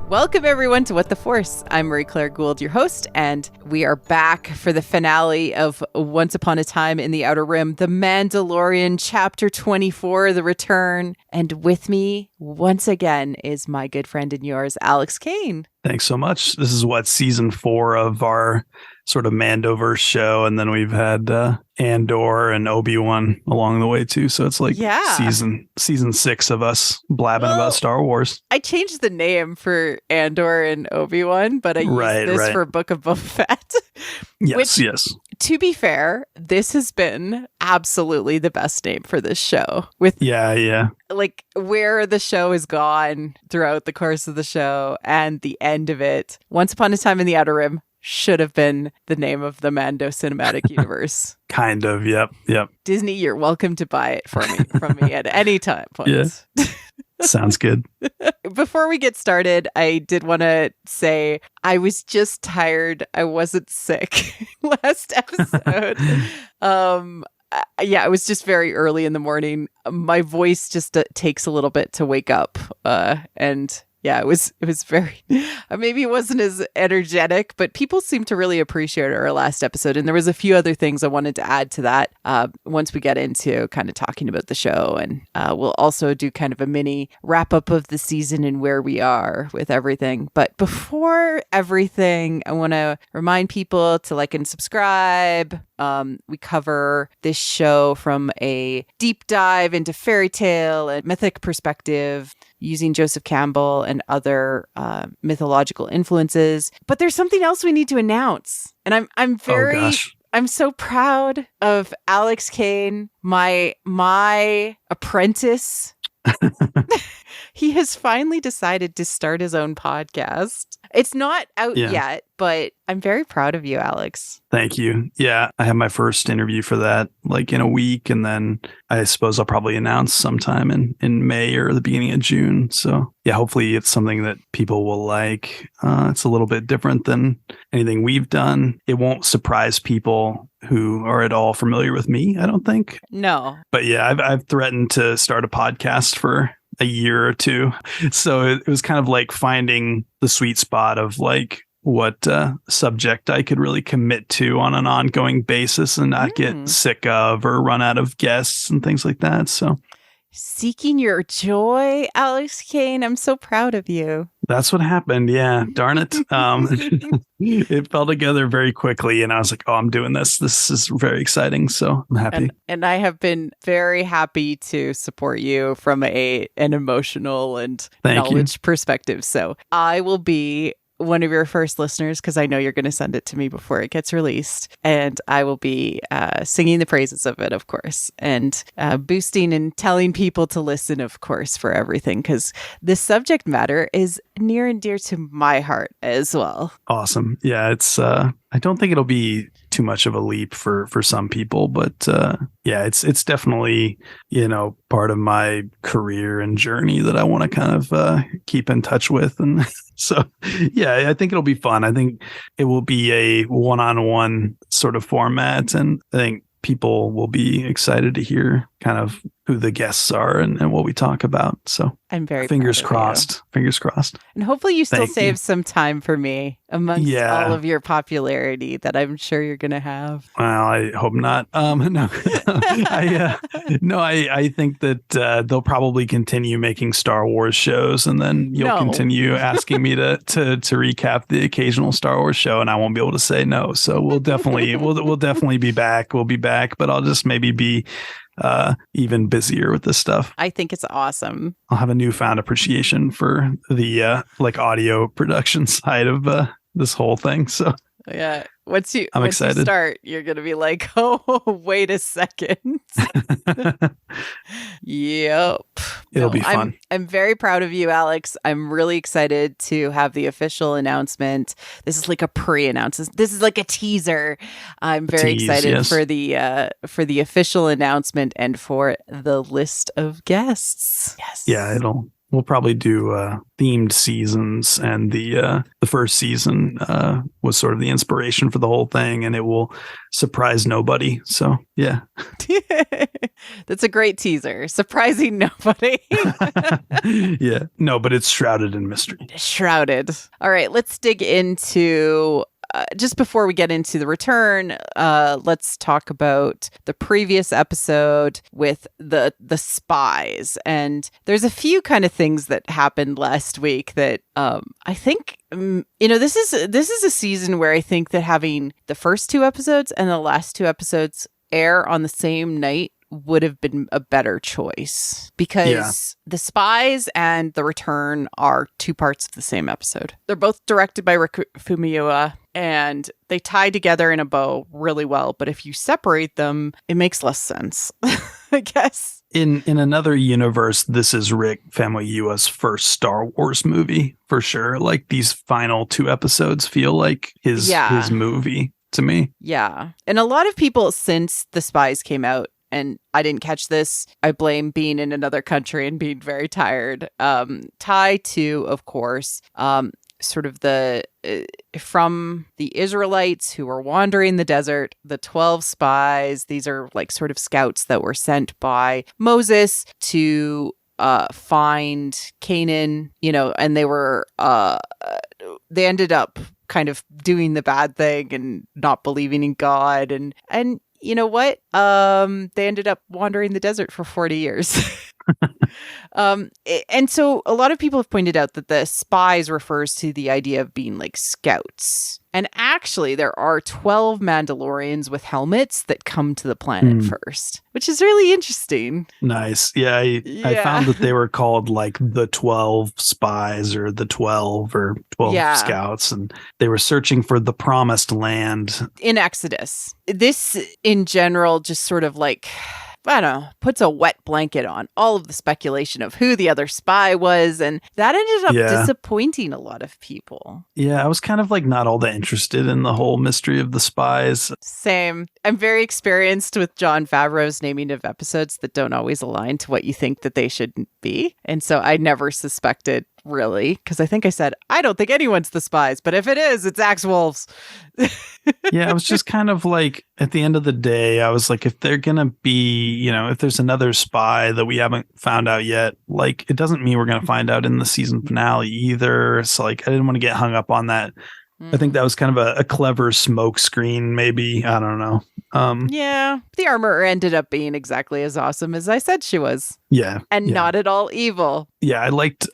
Welcome, everyone, to What the Force. I'm Marie-Claire Gould, your host, and we are back for the finale of Once Upon a Time in the Outer Rim, The Mandalorian, Chapter 24, The Return. And with me, once again, is my good friend and yours, Alex Kane. Thanks so much. This is season 4 of our sort of Mandoverse show, and then we've had Andor and Obi-Wan along the way too. So it's like season 6 of us blabbing about Star Wars. I changed the name for Andor and Obi-Wan, but I used this for Book of Boba Fett. Yes. To be fair, this has been absolutely the best name for this show. Like where the show has gone throughout the course of the show and the end of it. Once Upon a Time in the Outer Rim should have been the name of the Mando Cinematic Universe. Kind of, yep. Disney, you're welcome to buy it from me at any time. Yeah. Sounds good. Before we get started, I did want to say I was just tired. I wasn't sick last episode. It was just very early in the morning. My voice just takes a little bit to wake up. It was very, maybe it wasn't as energetic, but people seemed to really appreciate our last episode. And there was a few other things I wanted to add to that once we get into kind of talking about the show. And we'll also do kind of a mini wrap up of the season and where we are with everything. But before everything, I want to remind people to like and subscribe. We cover this show from a deep dive into fairy tale and mythic perspective, using Joseph Campbell and other mythological influences. But there's something else we need to announce. And I'm so proud of Alex Kane, my apprentice. He has finally decided to start his own podcast. It's not out yet, but I'm very proud of you, Alex. Thank you. Yeah, I have my first interview for that like in a week, and then I suppose I'll probably announce sometime in May or the beginning of June. So yeah, hopefully it's something that people will like. It's a little bit different than anything we've done. It won't surprise people who are at all familiar with me, I don't think. No. But yeah, I've threatened to start a podcast for a year or two. So it was kind of like finding the sweet spot of like what subject I could really commit to on an ongoing basis and not get sick of or run out of guests and things like that. So seeking your joy, Alex Kane. I'm so proud of you. That's what happened. Yeah. Darn it. It fell together very quickly and I was like, oh, I'm doing this. This is very exciting. So I'm happy. And I have been very happy to support you from an emotional and knowledge perspective. So I will be one of your first listeners because I know you're going to send it to me before it gets released. And I will be singing the praises of it, of course, and boosting and telling people to listen, of course, for everything, because this subject matter is near and dear to my heart as well. Awesome. Yeah, it's I don't think it'll be too much of a leap for some people, but it's definitely, part of my career and journey that I want to kind of keep in touch with. And so, yeah, I think it'll be fun. I think it will be a one-on-one sort of format. And I think people will be excited to hear kind of who the guests are and what we talk about. So I'm very fingers crossed. Fingers crossed. And hopefully you still save some time for me amongst all of your popularity that I'm sure you're going to have. Well, I hope not. No, I think that they'll probably continue making Star Wars shows, and then you'll continue asking me to recap the occasional Star Wars show, and I won't be able to say no. So we'll definitely we'll definitely be back. We'll be back, but I'll just maybe be even busier with this stuff. I think it's awesome. I'll have a newfound appreciation for the audio production side of this whole thing. So yeah, once you excited. Start, you're gonna be like, oh, wait a second. Yep. It'll be fun. I'm very proud of you, Alex. I'm really excited to have the official announcement. This is like a pre-announcement. This is like a teaser. I'm very excited for the official announcement and for the list of guests. Yes. Yeah, we'll probably do themed seasons, and the first season was sort of the inspiration for the whole thing, and it will surprise nobody. So yeah. That's a great teaser. Surprising nobody. Yeah. No, but it's shrouded in mystery. Shrouded. All right, let's dig into just before we get into the return, let's talk about the previous episode with the spies. And there's a few kind of things that happened last week that I think, this is a season where I think that having the first two episodes and the last two episodes air on the same night would have been a better choice, because the spies and the return are two parts of the same episode. They're both directed by Rick Famuyiwa, and they tie together in a bow really well. But if you separate them, it makes less sense, I guess. In another universe, this is Rick Famuyiwa's first Star Wars movie for sure. Like, these final two episodes feel like his movie to me. Yeah. And a lot of people, since The Spies came out, and I didn't catch this, I blame being in another country and being very tired, tie to, of course, sort of from the Israelites who were wandering the desert, the 12 spies. These are like sort of scouts that were sent by Moses to find Canaan, and they ended up kind of doing the bad thing and not believing in God, and you know what? They ended up wandering the desert for 40 years. And so a lot of people have pointed out that the spies refers to the idea of being like scouts. And actually, there are 12 Mandalorians with helmets that come to the planet first, which is really interesting. Nice. Yeah, I found that they were called like the 12 spies or the 12 or 12 scouts, and they were searching for the promised land. In Exodus. This, in general, just sort of like, I don't know, puts a wet blanket on all of the speculation of who the other spy was, and that ended up disappointing a lot of people. Yeah, I was kind of like not all that interested in the whole mystery of the spies. Same. I'm very experienced with Jon Favreau's naming of episodes that don't always align to what you think that they should be. And so I never suspected, really, because I think I said, I don't think anyone's the spies, but if it is, it's Axe Wolves. Yeah, I was just kind of like, at the end of the day, I was like, if they're going to be, if there's another spy that we haven't found out yet, like, it doesn't mean we're going to find out in the season finale either. So like, I didn't want to get hung up on that. I think that was kind of a clever smoke screen, maybe. I don't know. Yeah, the armor ended up being exactly as awesome as I said she was. Yeah. And not at all evil. Yeah, I liked,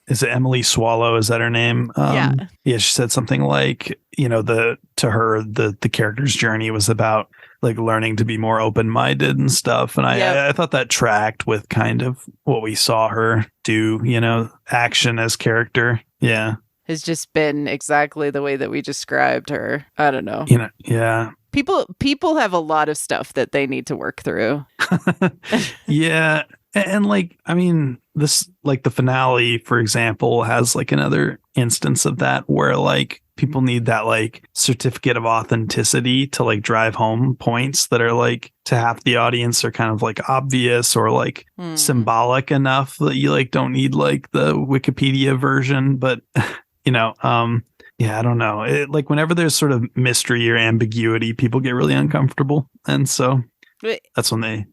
is it Emily Swallow? Is that her name? Yeah, she said something like, to her, the character's journey was about like learning to be more open-minded and stuff. And I thought that tracked with kind of what we saw her do, action as character. Yeah. Has just been exactly the way that we described her. I don't know. Yeah. People have a lot of stuff that they need to work through. Yeah. And like, I mean, this, like the finale, for example, has like another instance of that where like people need that like certificate of authenticity to like drive home points that are like to half the audience are kind of like obvious or like symbolic enough that you like don't need like the Wikipedia version. But, yeah, I don't know. Like whenever there's sort of mystery or ambiguity, people get really uncomfortable. And so that's when they,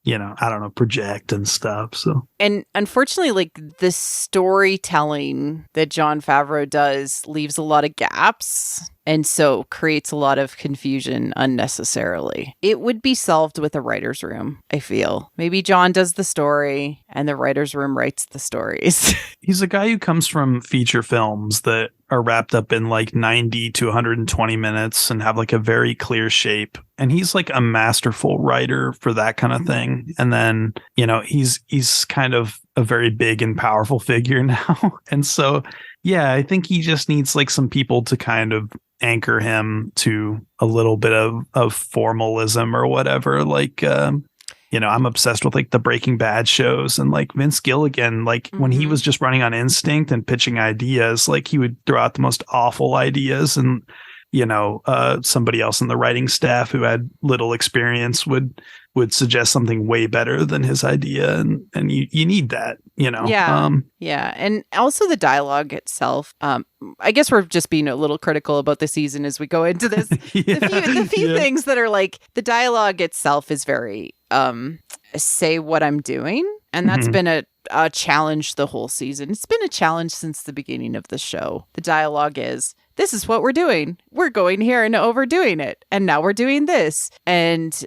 I don't know, project and stuff. So, and unfortunately, like the storytelling that Jon Favreau does leaves a lot of gaps, and so creates a lot of confusion unnecessarily. It would be solved with a writer's room, I feel. Maybe Jon does the story and the writer's room writes the stories. He's a guy who comes from feature films that are wrapped up in like 90 to 120 minutes and have like a very clear shape. And he's like a masterful writer for that kind of thing. And then, he's kind of a very big and powerful figure now. And so, yeah, I think he just needs like some people to kind of anchor him to a little bit of formalism or whatever. Like, I'm obsessed with like the Breaking Bad shows, and like Vince Gilligan, like when he was just running on instinct and pitching ideas, like he would throw out the most awful ideas, and somebody else in the writing staff who had little experience would would suggest something way better than his idea, and you need that, you know. Yeah, and also the dialogue itself. I guess we're just being a little critical about the season as we go into this. The few things that are like, the dialogue itself is very say what I'm doing, and that's been a challenge the whole season. It's been a challenge since the beginning of the show. The dialogue is, this is what we're doing. We're going here and overdoing it. And now we're doing this. And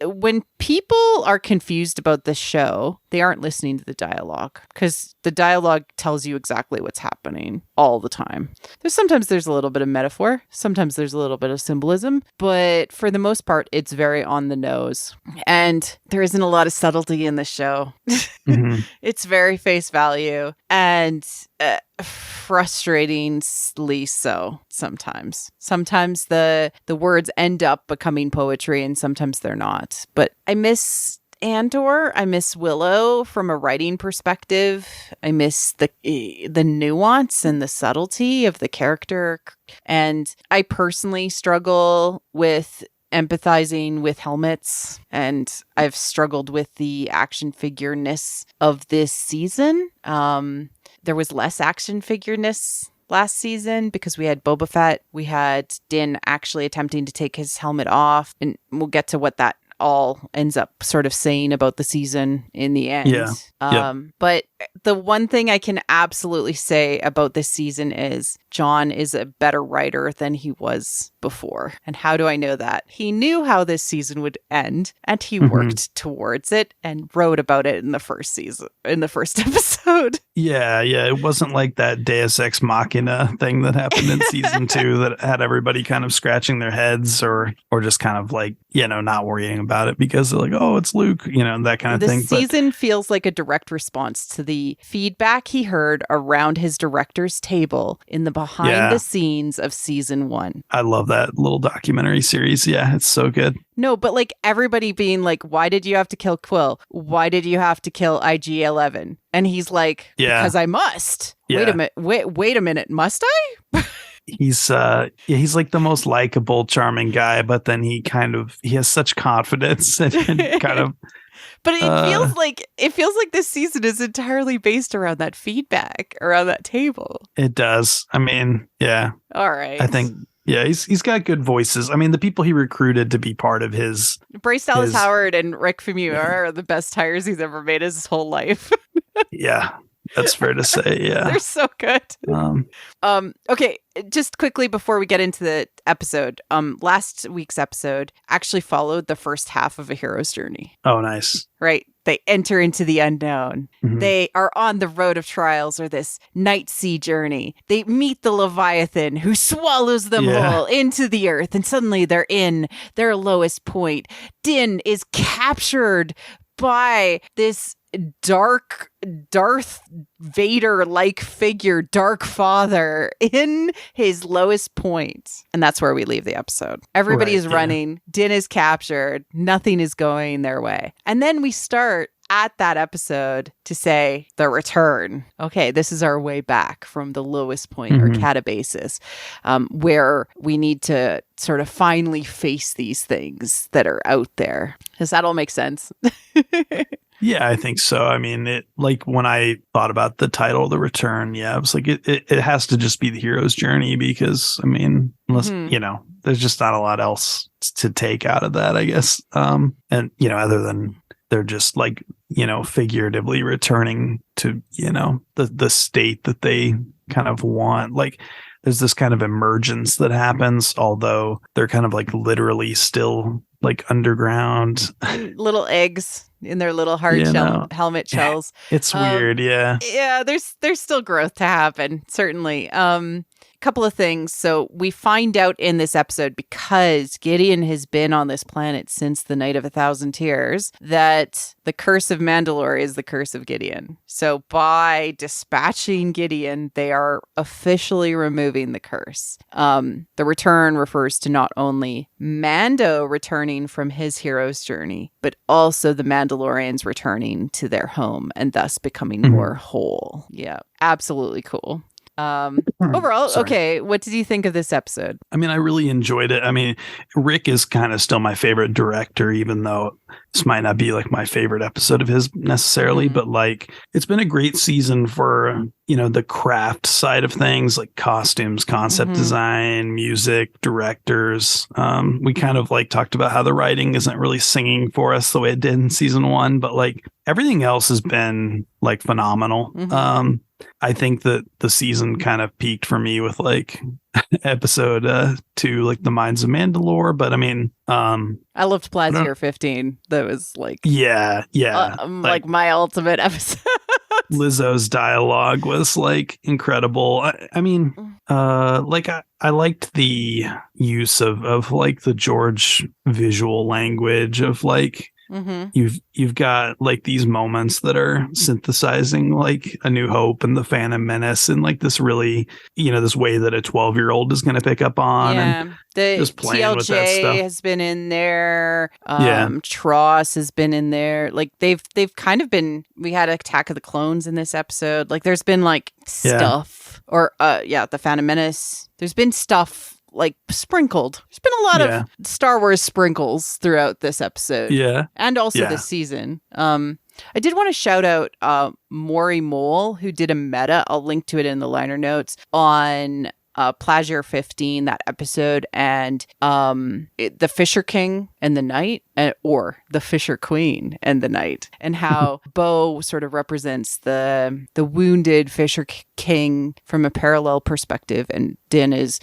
when people are confused about the show, they aren't listening to the dialogue, because the dialogue tells you exactly what's happening all the time. Sometimes there's a little bit of metaphor. Sometimes there's a little bit of symbolism. But for the most part, it's very on the nose. And there isn't a lot of subtlety in the show. It's very face value. And frustratingly so sometimes. Sometimes the words end up becoming poetry, and sometimes they're not. But I miss Andor. I miss Willow from a writing perspective. I miss the nuance and the subtlety of the character. And I personally struggle with empathizing with helmets, and I've struggled with the action figure-ness of this season. There was less action figure-ness last season because we had Boba Fett. We had Din actually attempting to take his helmet off, and we'll get to what that all ends up sort of saying about the season in the end. But the one thing I can absolutely say about this season is John is a better writer than he was before. And how do I know that? He knew how this season would end, and he worked towards it and wrote about it in the first episode. Yeah. It wasn't like that Deus Ex Machina thing that happened in season 2 that had everybody kind of scratching their heads or just kind of like, you know, not worrying about it because they're like, oh, it's Luke, you know, that kind of thing. The season feels like a direct response to the feedback he heard around his director's table in the behind the scenes of season 1. I love that little documentary series. Yeah, it's so good. No, but like everybody being like, why did you have to kill Quill? Why did you have to kill IG-11? And he's like, because I must. Yeah. Wait a minute. Must I? He's like the most likable, charming guy, but then he has such confidence and kind of. But it feels like this season is entirely based around that feedback, around that table. It does. I mean, yeah. All right. I think. Yeah, he's got good voices. I mean, the people he recruited to be part of his... Bryce Dallas Howard and Rick Famuyiwa are the best hires he's ever made his whole life. Yeah, that's fair to say, yeah. They're so good. Okay, just quickly before we get into the episode, last week's episode actually followed the first half of a hero's journey. Oh, nice. Right? They enter into the unknown. They are on the road of trials, or this night sea journey. They meet the Leviathan, who swallows them whole into the earth, and suddenly they're in their lowest point. Din is captured by this Darth Vader-like figure, Dark Father, in his lowest point. And that's where we leave the episode. Everybody is running. Din is captured. Nothing is going their way. And then we start at that episode to say the return. Okay, this is our way back from the lowest point, or catabasis, where we need to sort of finally face these things that are out there. Does that all make sense? Yeah, I think so. I mean, it, like when I thought about the title, The Return, I was like, it has to just be the hero's journey, because, I mean, unless, you know, there's just not a lot else to take out of that, I guess. And, you know, other than they're just like, you know, figuratively returning to, you know, the state that they kind of want. Like, there's this kind of emergence that happens, although they're kind of like literally still like underground. Little eggs in their little hard helmet shells. It's weird, yeah. Yeah, there's still growth to happen, certainly. Couple of things. So we find out in this episode, because Gideon has been on this planet since the Night of 1,000 Tears, that the curse of Mandalore is the curse of Gideon. So by dispatching Gideon, they are officially removing the curse. The return refers to not only Mando returning from his hero's journey, but also the Mandalorians returning to their home and thus becoming more whole. Yeah, absolutely cool. Overall, okay, what did you think of this episode? I mean, I really enjoyed it. I mean, Rick is kind of still my favorite director, even though this might not be like my favorite episode of his necessarily, but like it's been a great season for, you know, the craft side of things, like costumes, concept design, music, directors. We kind of like talked about how the writing isn't really singing for us the way it did in season 1, but like everything else has been like phenomenal. I think that the season kind of peaked for me with like episode 2, like the Mines of Mandalore. But I mean, I loved Plazier 15. That was like, yeah, like my ultimate episode. Lizzo's dialogue was like incredible. I mean, like I liked the use of like the George visual language of like, you've got like these moments that are synthesizing like A New Hope and the Phantom Menace in like this really, you know, this way that a 12-year-old is going to pick up on. Yeah, and the just playing TLJ with that stuff. has been in there. Tross has been in there. Like they've kind of been. We had Attack of the Clones in this episode. Like there's been like stuff, or the Phantom Menace. There's been stuff like sprinkled. There's been a lot of Star Wars sprinkles throughout this episode. Yeah. And also this season. I did want to shout out Maury Mole, who did a meta. I'll link to it in the liner notes on Plazier 15, that episode, and the Fisher King and the Knight, or the Fisher Queen and the Knight, and how Bo sort of represents the wounded Fisher King from a parallel perspective, and Din is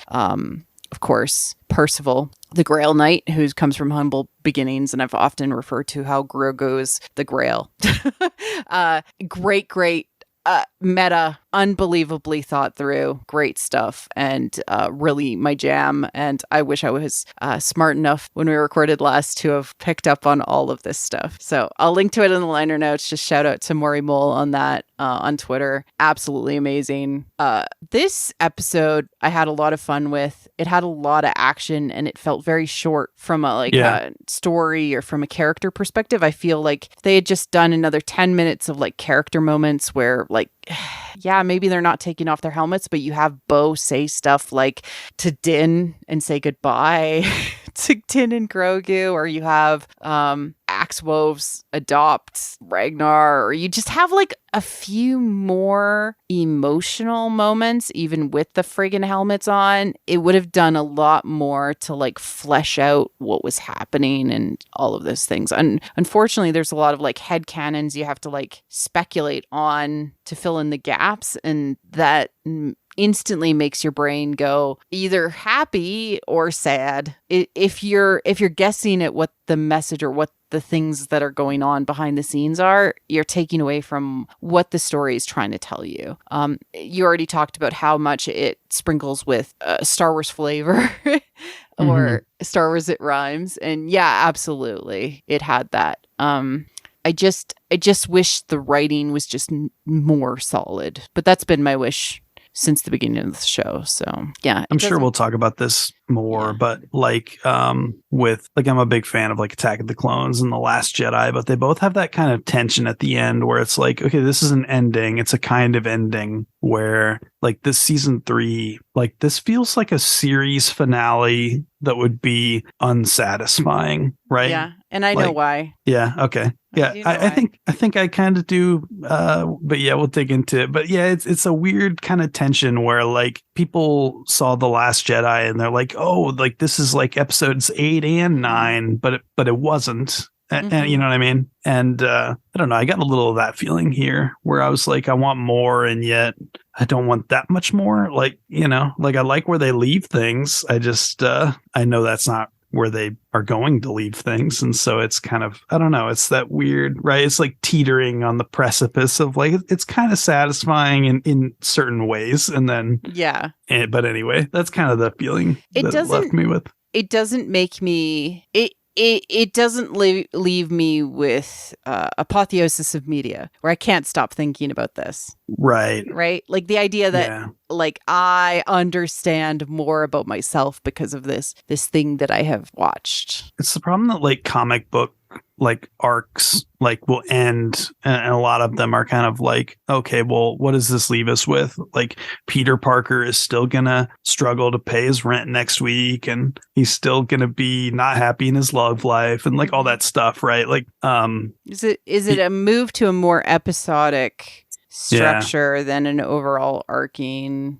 of course, Percival, the Grail Knight, who comes from humble beginnings, and I've often referred to how Grogu's the Grail. Great meta, unbelievably thought through, great stuff, and really my jam. And I wish I was smart enough when we recorded last to have picked up on all of this stuff. So I'll link to it in the liner notes. Just shout out to Maury Mole on that on Twitter. Absolutely amazing. This episode I had a lot of fun with. It had a lot of action, and it felt very short from a story or from a character perspective. I feel like they had just done another 10 minutes of like character moments where like, yeah, maybe they're not taking off their helmets, but you have Bo say stuff like to Din and say goodbye to Din and Grogu, or you have Axe Woves adopt Ragnar, or you just have like a few more emotional moments, even with the friggin' helmets on. It would have done a lot more to like flesh out what was happening and all of those things. And unfortunately, there's a lot of like headcanons you have to like speculate on to fill in the gaps, and that instantly makes your brain go either happy or sad. If you're guessing at what the message or what the things that are going on behind the scenes are, you're taking away from what the story is trying to tell you. You already talked about how much it sprinkles with Star Wars flavor or Star Wars It Rhymes. And yeah, absolutely. It had that. I just wish the writing was just more solid, but that's been my wish since the beginning of the show. So yeah, I'm sure we'll talk about this more, but like with like, I'm a big fan of like Attack of the Clones and The Last Jedi, but they both have that kind of tension at the end where it's like, okay, this is an ending. It's a kind of ending where like this season 3, like this feels like a series finale that would be unsatisfying, right? Yeah, and I know why. Yeah. Okay. Yeah, I think I kind of do, but yeah, we'll dig into it. But yeah, it's a weird kind of tension where like people saw The Last Jedi and they're like, oh, like this is like episodes 8 and 9, but it wasn't. And you know what I mean? And I don't know, I got a little of that feeling here where I was like, I want more, and yet I don't want that much more. Like, you know, like I like where they leave things. I just I know that's not where they are going to leave things, and so it's kind of, I don't know, it's that weird, right? It's like teetering on the precipice of like, it's kind of satisfying in certain ways, and then but anyway, that's kind of the feeling it left me with. It doesn't make me it doesn't leave me with apotheosis of media where I can't stop thinking about this. Right. Like the idea that like I understand more about myself because of this thing that I have watched. It's the problem that like comic book like arcs like will end, and a lot of them are kind of like, okay, well, what does this leave us with? Like Peter Parker is still gonna struggle to pay his rent next week, and he's still gonna be not happy in his love life, and like all that stuff, right? Like is it a move to a more episodic structure than an overall arcing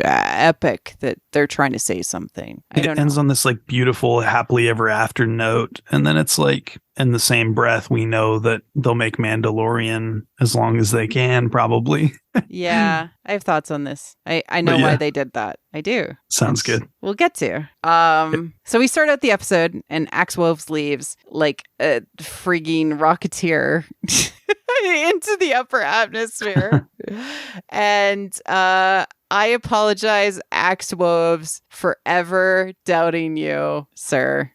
epic that they're trying to say something? It ends on this like beautiful happily ever after note, and then it's like in the same breath we know that they'll make Mandalorian as long as they can, probably. Yeah, I have thoughts on this. I know why they did that. I do. Sounds good. We'll get to. So we start out the episode and Axe Woves leaves like a frigging rocketeer into the upper atmosphere. And I apologize, Axe Woves, for ever doubting you, sir.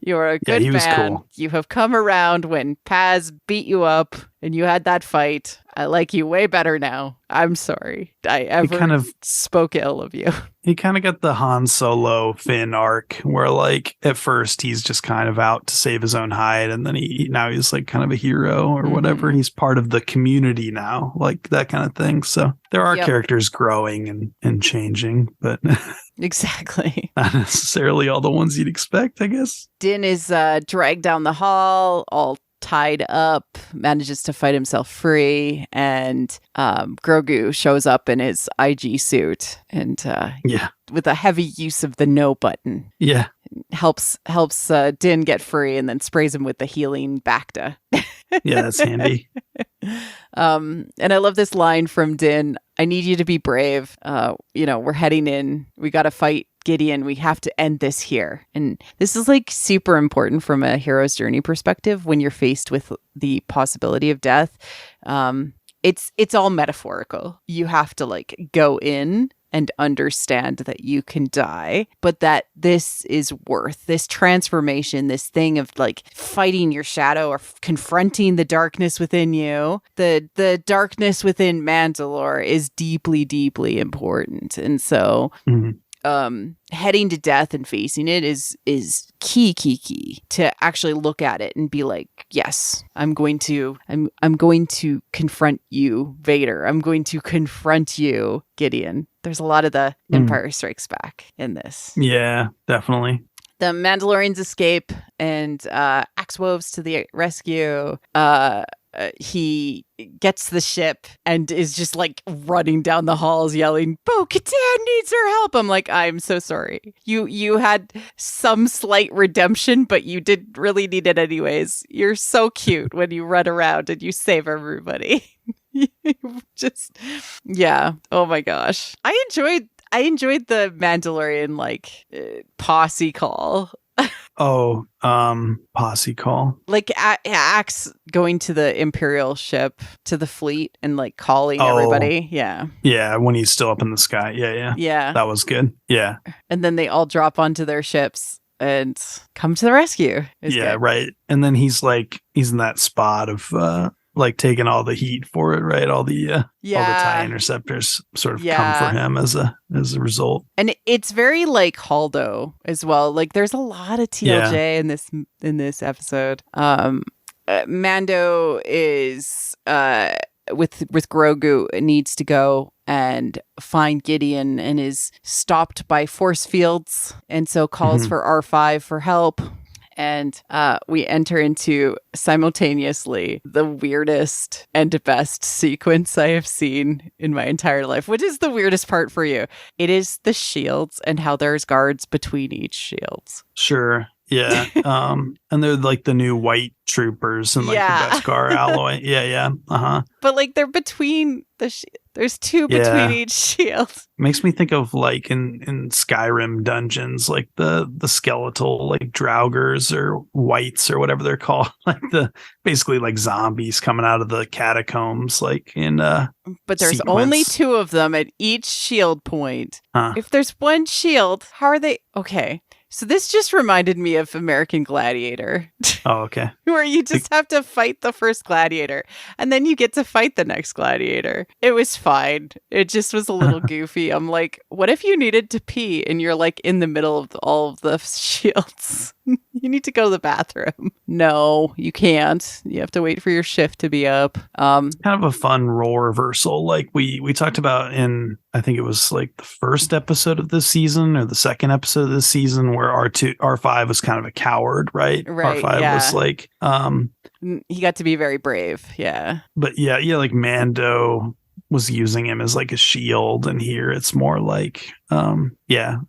You are a good man. Cool. You have come around when Paz beat you up and you had that fight. I like you way better now. I'm sorry I ever spoke ill of you. He kind of got the Han Solo Finn arc where like at first he's just kind of out to save his own hide, and then now he's like kind of a hero or whatever. He's part of the community now, like that kind of thing. So there are characters growing and changing, but exactly. Not necessarily all the ones you'd expect, I guess. Din is dragged down the hall, all tied up, manages to fight himself free, and Grogu shows up in his IG suit and with a heavy use of the no button. Yeah. Helps Din get free and then sprays him with the healing Bacta. Yeah, that's handy. And I love this line from Din. I need you to be brave. We're heading in. We got to fight Gideon. We have to end this here. And this is like super important from a hero's journey perspective when you're faced with the possibility of death. It's all metaphorical. You have to like go in and understand that you can die, but that this is worth this transformation, this thing of like fighting your shadow or confronting the darkness within you. The darkness within Mandalore is deeply, deeply important. And so heading to death and facing it is key to actually look at it and be like, yes, I'm going to confront you, Vader. I'm going to confront you, Gideon. There's a lot of the Empire Strikes Back in this. Yeah, definitely. The Mandalorians escape and Axe Woves to the rescue. He gets the ship and is just like running down the halls yelling, Bo-Katan needs her help. I'm like, I'm so sorry. You had some slight redemption, but you didn't really need it anyways. You're so cute when you run around and you save everybody. Just, yeah. Oh my gosh. I enjoyed the Mandalorian like posse call. Posse call. Like Axe going to the Imperial ship, to the fleet, and like calling everybody. Yeah. Yeah, when he's still up in the sky. Yeah. Yeah. That was good. Yeah. And then they all drop onto their ships and come to the rescue. Yeah, good. Right. And then he's in that spot of like taking all the heat for it, right? All the TIE interceptors sort of come for him as a result. And it's very like Haldo as well. Like there's a lot of TLJ in this episode. Mando is with Grogu needs to go and find Gideon and is stopped by force fields, and so calls for R5 for help. And we enter into simultaneously the weirdest and best sequence I have seen in my entire life. What is the weirdest part for you? It is the shields and how there's guards between each shields. Sure. Yeah. And they're like the new white troopers and like the Beskar alloy. Yeah. But like they're between there's two between each shield. Makes me think of like in Skyrim dungeons, like the skeletal like Draugrs or whites or whatever they're called, like the basically like zombies coming out of the catacombs, like in but there's only two of them at each shield point. If there's one shield, how are they? Okay. So this just reminded me of American Gladiator, Oh, okay. where you just have to fight the first gladiator and then you get to fight the next gladiator. It was fine. It just was a little goofy. I'm like, what if you needed to pee and you're like in the middle of all of the shields? You need to go to the bathroom. No, you can't. You have to wait for your shift to be up. Kind of a fun role reversal, like we talked about in, I think it was like the first episode of this season or the second episode of this season, where R5 was kind of a coward, right? Right, R5 yeah. was like, He got to be very brave. Yeah. but yeah, like Mando was using him as like a shield, and here it's more like, I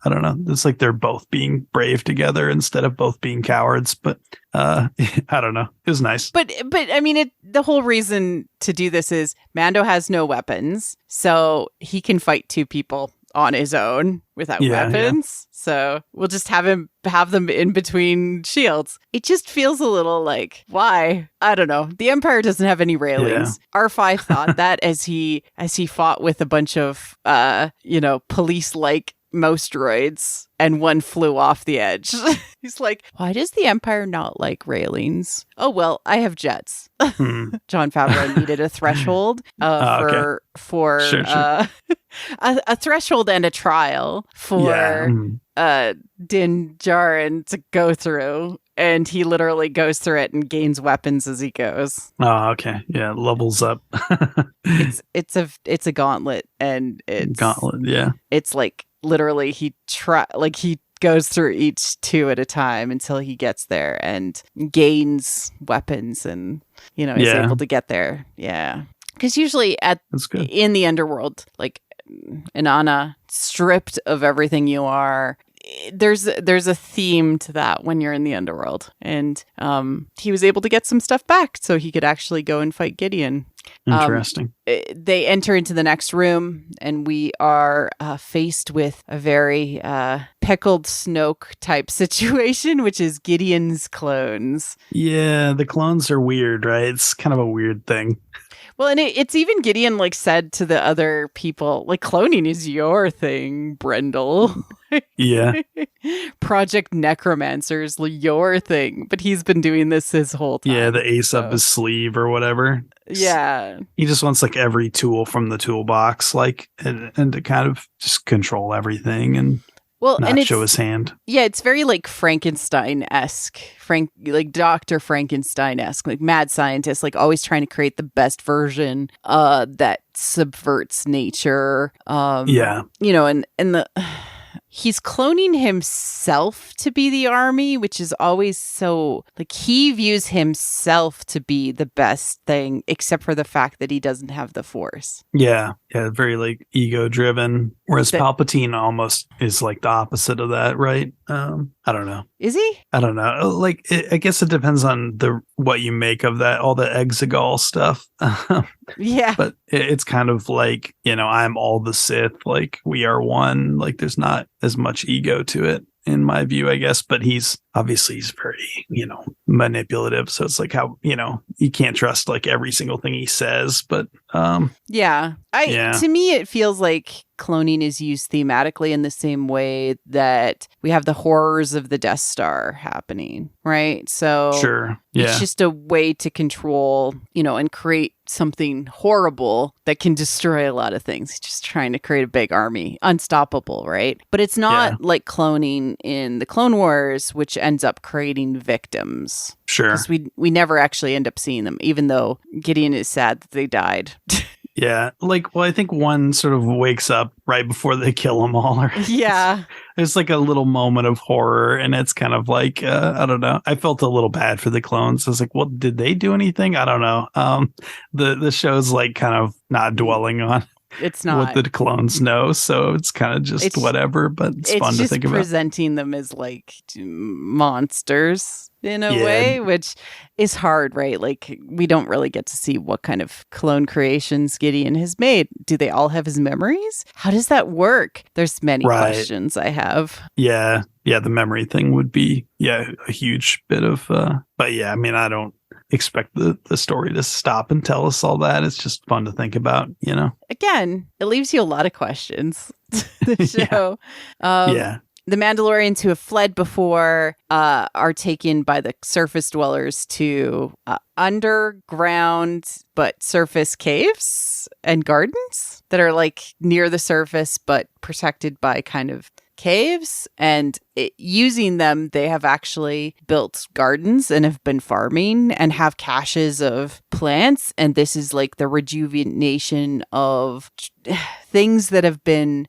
don't know. It's like they're both being brave together instead of both being cowards. But I don't know. It was nice. But I mean, the whole reason to do this is Mando has no weapons, so he can fight two people on his own without weapons. So we'll just have them in between shields. It just feels a little like, why? I don't know. The Empire doesn't have any railings. Yeah. R5 thought that as he fought with a bunch of police-like mouse droids, and one flew off the edge. He's like, why does the Empire not like railings? Oh, well, I have jets. Jon Favreau needed a threshold for sure. A threshold and a trial for Din Djarin to go through. And he literally goes through it and gains weapons as he goes. Oh, okay. Yeah, levels up. It's a gauntlet, and it's like literally he goes through each two at a time until he gets there and gains weapons and is able to get there. Yeah, because usually in the underworld, like Inanna, stripped of everything you are. There's a theme to that when you're in the underworld, and he was able to get some stuff back so he could actually go and fight Gideon. Interesting. They enter into the next room, and we are faced with a very pickled Snoke type situation, which is Gideon's clones. Yeah, the clones are weird, right? It's kind of a weird thing. Well, and it's even Gideon like said to the other people, like, cloning is your thing, Brendel. Yeah. Project Necromancer's your thing. But he's been doing this his whole time. Yeah, the ace up his sleeve or whatever. Yeah. He just wants like every tool from the toolbox, like, and to kind of just control everything and not show his hand. Yeah, it's very like Frankenstein-esque. Like Dr. Frankenstein-esque, like mad scientist, like always trying to create the best version that subverts nature. And he's cloning himself to be the army, which is always so like he views himself to be the best thing, except for the fact that he doesn't have the Force. Yeah, very like ego driven. Whereas Palpatine almost is like the opposite of that, right? I don't know. Is he? I don't know. Like, I guess it depends on what you make of that, all the Exegol stuff. Yeah. But it's kind of like, I'm all the Sith, like we are one. Like there's not as much ego to it, in my view, I guess. But he's very, manipulative. So it's like how, you can't trust like every single thing he says. But to me, it feels like cloning is used thematically in the same way that we have the horrors of the Death Star happening, right? So sure. Yeah. It's just a way to control, and create something horrible that can destroy a lot of things. He's just trying to create a big army, unstoppable, right? But it's not like cloning in the Clone Wars, which ends up creating victims. Sure. Because we never actually end up seeing them, even though Gideon is sad that they died. Yeah. Like, well, I think one sort of wakes up right before they kill them all. Right? Yeah. There's like a little moment of horror, and it's kind of like, I don't know. I felt a little bad for the clones. I was like, well, did they do anything? I don't know. The show's like kind of not dwelling on it's not what the clones know, so it's kind of just whatever, but it's fun to think about. It's just presenting them as like monsters in a way, which is hard, right? Like we don't really get to see what kind of clone creations Gideon has made. Do they all have his memories? How does that work? There's many questions I have. Yeah, the memory thing would be a huge bit of but yeah, I mean, I don't expect the story to stop and tell us all that. It's just fun to think about, Again, it leaves you a lot of questions. The show. the Mandalorians who have fled before are taken by the surface dwellers to underground but surface caves and gardens that are like near the surface but protected by kind of caves, and using them, they have actually built gardens and have been farming and have caches of plants. And this is like the rejuvenation of things that have been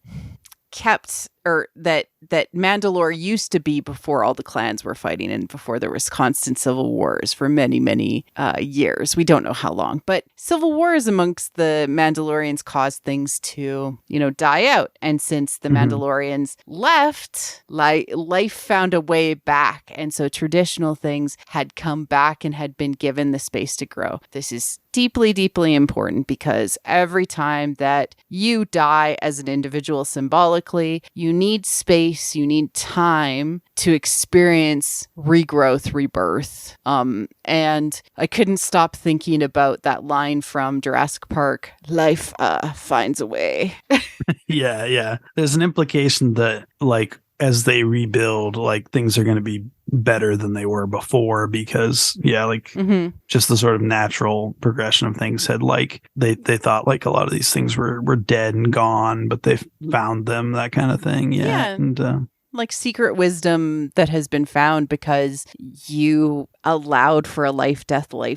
kept, or that Mandalore used to be before all the clans were fighting and before there was constant civil wars for many years. We don't know how long, but civil wars amongst the Mandalorians caused things to, die out. And since the Mandalorians left, life found a way back. And so traditional things had come back and had been given the space to grow. This is deeply, deeply important because every time that you die as an individual symbolically, you need space, you need time to experience regrowth, rebirth. And I couldn't stop thinking about that line from Jurassic Park, life finds a way. Yeah. There's an implication that like as they rebuild, like things are going to be better than they were before because just the sort of natural progression of things had like they thought like a lot of these things were dead and gone, but they found them, that kind of thing. Yeah. And like secret wisdom that has been found because you allowed for a life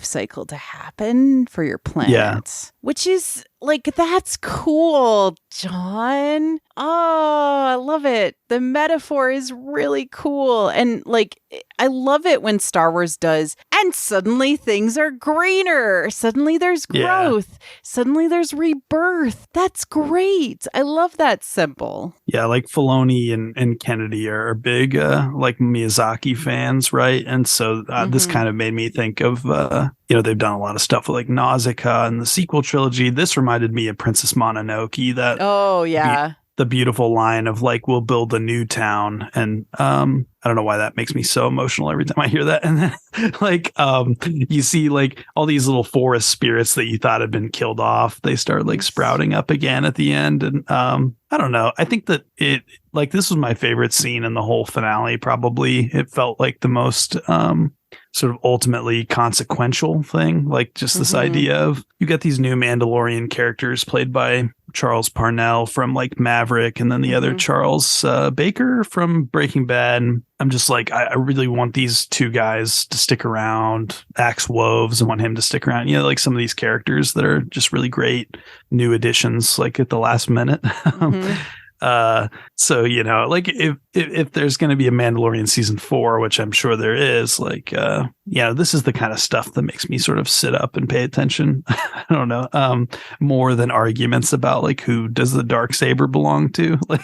cycle to happen for your planet, which is like, that's cool, John. Oh, I love it. The metaphor is really cool. And like, I love it when Star Wars does, and suddenly things are greener. Suddenly there's growth. Yeah. Suddenly there's rebirth. That's great. I love that symbol. Yeah, like Filoni and Kennedy are big like Miyazaki fans, right? And so this kind of made me think of they've done a lot of stuff with like Nausicaa and the sequel trilogy. This reminded me of Princess Mononoke. That the beautiful line of like, we'll build a new town. And I don't know why that makes me so emotional every time I hear that. And then like you see like all these little forest spirits that you thought had been killed off, they start like sprouting up again at the end. And I don't know, I think that this was my favorite scene in the whole finale. Probably it felt like the most sort of ultimately consequential thing, like just this idea of you got these new Mandalorian characters played by Charles Parnell from like Maverick, and then the other Charles Baker from Breaking Bad. And I'm just like, I really want these two guys to stick around. Axe Woves, I want him to stick around. Like some of these characters that are just really great new additions, like at the last minute. So like if there's going to be a Mandalorian season 4, which I'm sure there is, like this is the kind of stuff that makes me sort of sit up and pay attention. I don't know, more than arguments about like who does the darksaber belong to. Like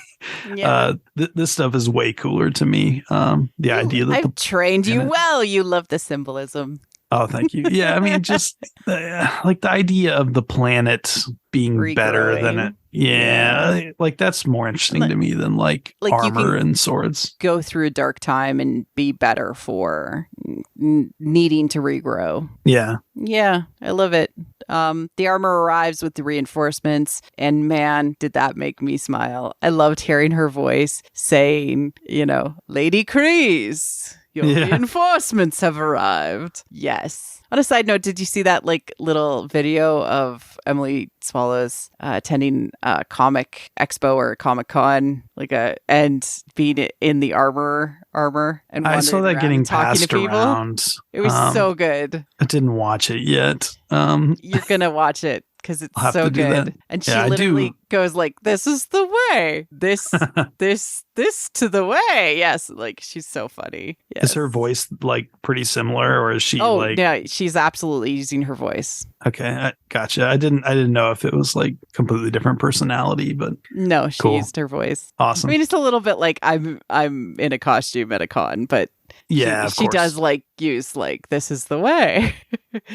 this stuff is way cooler to me. The idea that I've trained you well. You love the symbolism. Oh, thank you. Yeah, I mean, just like the idea of the planet being better than it. Yeah, like that's more interesting to me than like armor and swords. Go through a dark time and be better for needing to regrow. Yeah, I love it. The armor arrives with the reinforcements, and man, did that make me smile. I loved hearing her voice saying, Lady Kryze, your reinforcements have arrived. Yes. On a side note, did you see that like little video of Emily Swallows attending a comic expo or Comic Con, and being in the armor and I saw that getting passed around. It was so good. I didn't watch it yet. You're gonna watch it because it's so good. And she literally goes like, "This is the way. This to the way." Yes, like she's so funny. Yes. Is her voice like pretty similar, or is she? Oh, yeah, she's absolutely using her voice. Okay, gotcha. I didn't know if it was like completely different personality, but no, she used her voice. Awesome. I mean, it's a little bit like I'm in a costume at a con, but she does like use like, this is the way.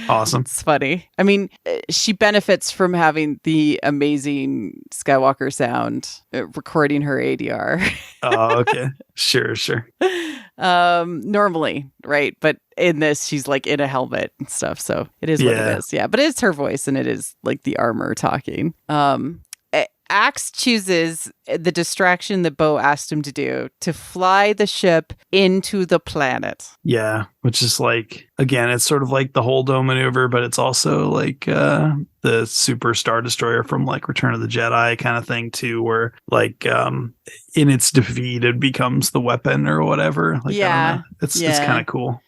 Awesome. It's funny. I mean, she benefits from having the amazing Skywalker sound recording her ADR. Oh, okay. Sure. Normally, right? But in this, she's like in a helmet and stuff. So it is what it is. Yeah. But it's her voice and it is like the armor talking. Axe chooses the distraction that Bo asked him to do, to fly the ship into the planet. Yeah, which is like, again, it's sort of like the Holdo maneuver, but it's also like the Super Star Destroyer from like Return of the Jedi kind of thing too, where like in its defeat it becomes the weapon or whatever. Like, I don't know. It's kind of cool.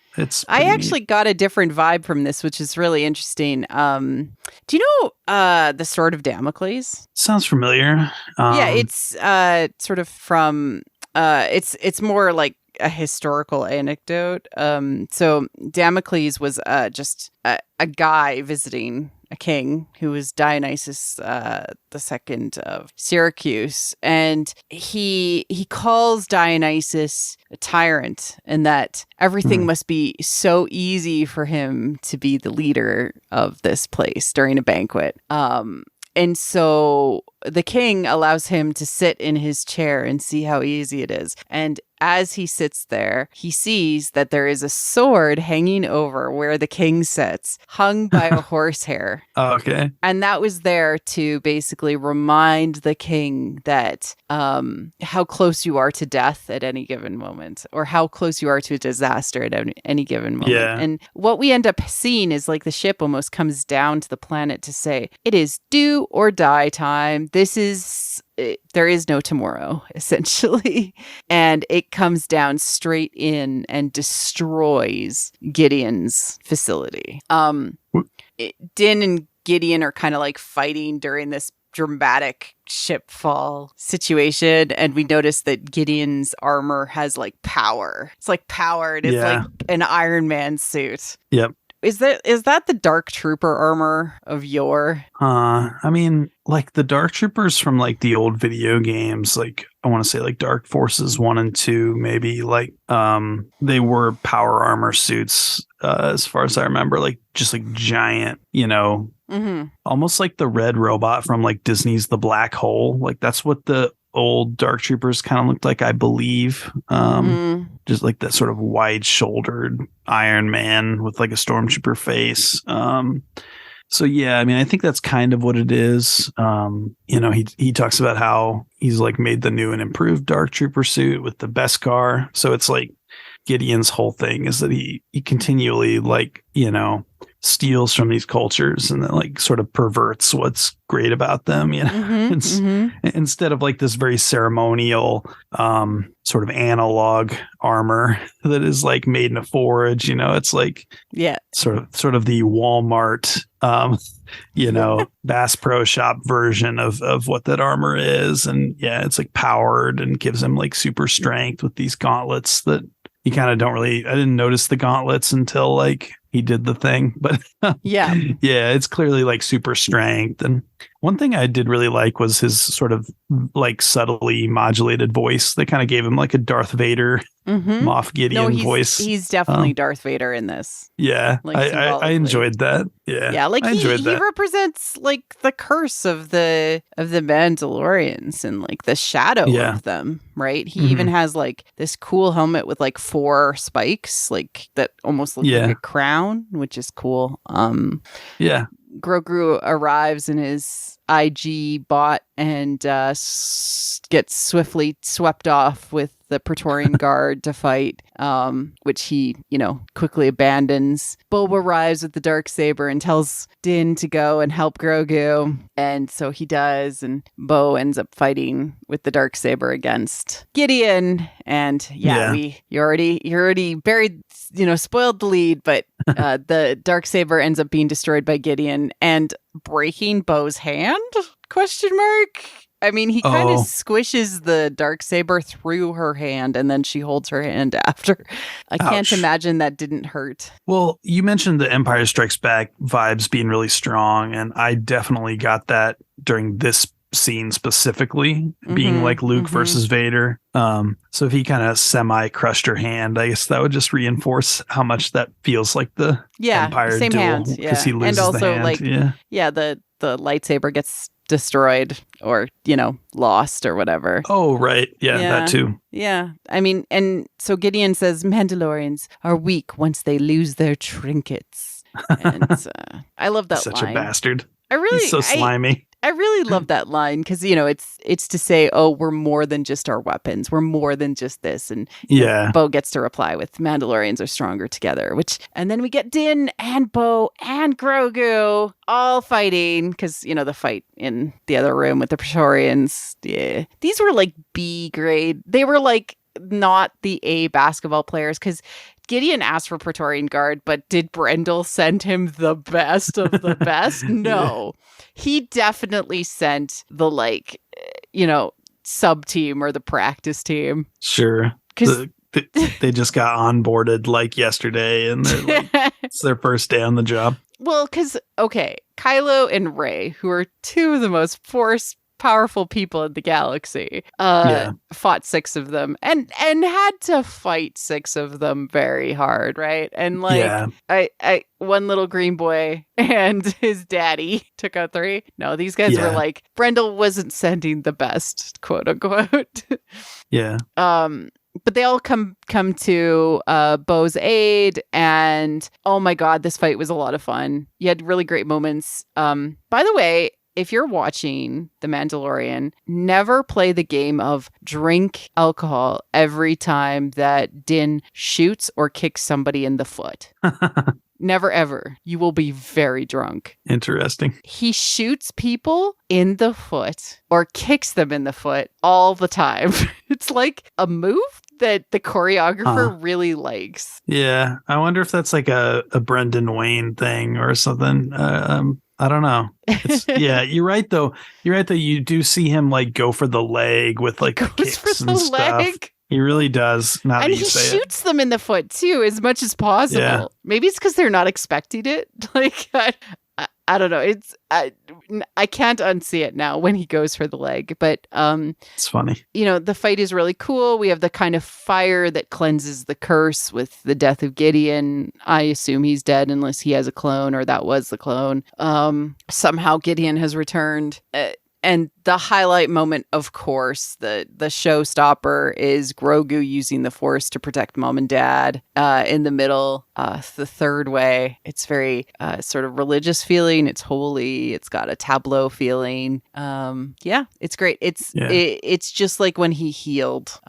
I actually got a different vibe from this, which is really interesting. Do you know the Sword of Damocles? Sounds familiar. Yeah, it's sort of from it's more like a historical anecdote. So Damocles was just a guy visiting a king who was Dionysus the second of Syracuse, and he calls Dionysus a tyrant, and that everything must be so easy for him to be the leader of this place during a banquet. And so the king allows him to sit in his chair and see how easy it is. And as he sits there, he sees that there is a sword hanging over where the king sits, hung by a horsehair. Oh, okay. And that was there to basically remind the king that how close you are to death at any given moment, or how close you are to a disaster at any given moment. Yeah. And what we end up seeing is like the ship almost comes down to the planet to say, it is do or die time. There is no tomorrow, essentially. And it comes down straight in and destroys Gideon's facility. Din and Gideon are kind of like fighting during this dramatic ship fall situation, and we notice that Gideon's armor has like power. It's like powered. It's like an Iron Man suit. Yep. Is that the Dark Trooper armor of yore? I mean, like the Dark Troopers from like the old video games, like I want to say like Dark Forces 1 and 2, maybe, like they were power armor suits, as far as I remember, like just like giant, almost like the red robot from like Disney's The Black Hole. Like that's what the old Dark Troopers kind of looked like, I believe. Just like that sort of wide-shouldered Iron Man with like a stormtrooper face. So yeah, I mean, I think that's kind of what it is. He talks about how he's like made the new and improved Dark Trooper suit with the Beskar. So it's like Gideon's whole thing is that he continually like, steals from these cultures and then like sort of perverts what's great about them, instead of like this very ceremonial sort of analog armor that is like made in a forge. It's like sort of the Walmart Bass Pro Shop version of what that armor is. And it's like powered and gives him like super strength with these gauntlets that you kind of I didn't notice the gauntlets until like he did the thing, but it's clearly like super strength. And one thing I did really like was his sort of like subtly modulated voice. They kind of gave him like a Darth Vader, Moff Gideon voice. He's definitely Darth Vader in this. Yeah, like I enjoyed that. Yeah, like he represents like the curse of the Mandalorians and like the shadow of them, right? He even has like this cool helmet with like 4 spikes, like that almost look like a crown, which is cool. Grogu arrives in his IG bot and gets swiftly swept off with the Praetorian Guard to fight, which he, quickly abandons. Boba arrives with the Darksaber and tells Din to go and help Grogu. And so he does, and Bo ends up fighting with the Darksaber against Gideon. And you already buried, spoiled the lead, but the Darksaber ends up being destroyed by Gideon and breaking Bo's hand? ? I mean, he kind of squishes the Darksaber through her hand, and then she holds her hand after. I can't imagine that didn't hurt. Well, you mentioned the Empire Strikes Back vibes being really strong, and I definitely got that during this scene specifically, being like Luke versus Vader. So if he kind of semi-crushed her hand, I guess that would just reinforce how much that feels like the Empire same duel, hand. because he loses and also the hand. The lightsaber gets destroyed or lost or whatever. Oh right, that too. I mean, and so Gideon says Mandalorians are weak once they lose their trinkets, and I love that Such line. a bastard. He's so slimy. I really love that line because, you know, it's to say, oh, we're more than just our weapons. We're more than just this. And Bo gets to reply with Mandalorians are stronger together, and then we get Din and Bo and Grogu all fighting because, you know, the fight in the other room with the Praetorians. Yeah. These were like B grade. They were like not the A basketball players because Gideon asked for Praetorian Guard, but did Brendel send him the best of the best? No. He definitely sent the, like, you know, sub team or the practice team. Sure. Because they just got onboarded like yesterday and they're like, it's their first day on the job. Well, because, okay, Kylo and Rey, who are two of the most powerful people in the galaxy, fought 6 of them and had to fight 6 of them very hard, right? And like I one little green boy and his daddy took out 3. No, these guys were like, Brendel wasn't sending the best, quote unquote. But they all come to Bo's aid, and oh my god, this fight was a lot of fun. You had really great moments. By the way, if you're watching The Mandalorian, never play the game of drink alcohol every time that Din shoots or kicks somebody in the foot. Never, ever. You will be very drunk. Interesting. He shoots people in the foot or kicks them in the foot all the time. It's like a move that the choreographer really likes. Yeah. I wonder if that's like a Brendan Wayne thing or something. I don't know. Yeah, you're right though. You do see him like go for the leg with like kicks and stuff. He really does. And he shoots them in the foot too, as much as possible. Yeah. Maybe it's because they're not expecting it. Like I don't know. It's I can't unsee it now when he goes for the leg, but it's funny. You know, the fight is really cool. We have the kind of fire that cleanses the curse with the death of Gideon. I assume he's dead unless he has a clone or that was the clone. Somehow Gideon has returned. And the highlight moment, of course, the showstopper is Grogu using the Force to protect Mom and Dad in the middle. The third way, it's very sort of religious feeling. It's holy. It's got a tableau feeling. It's great. It's just like when he healed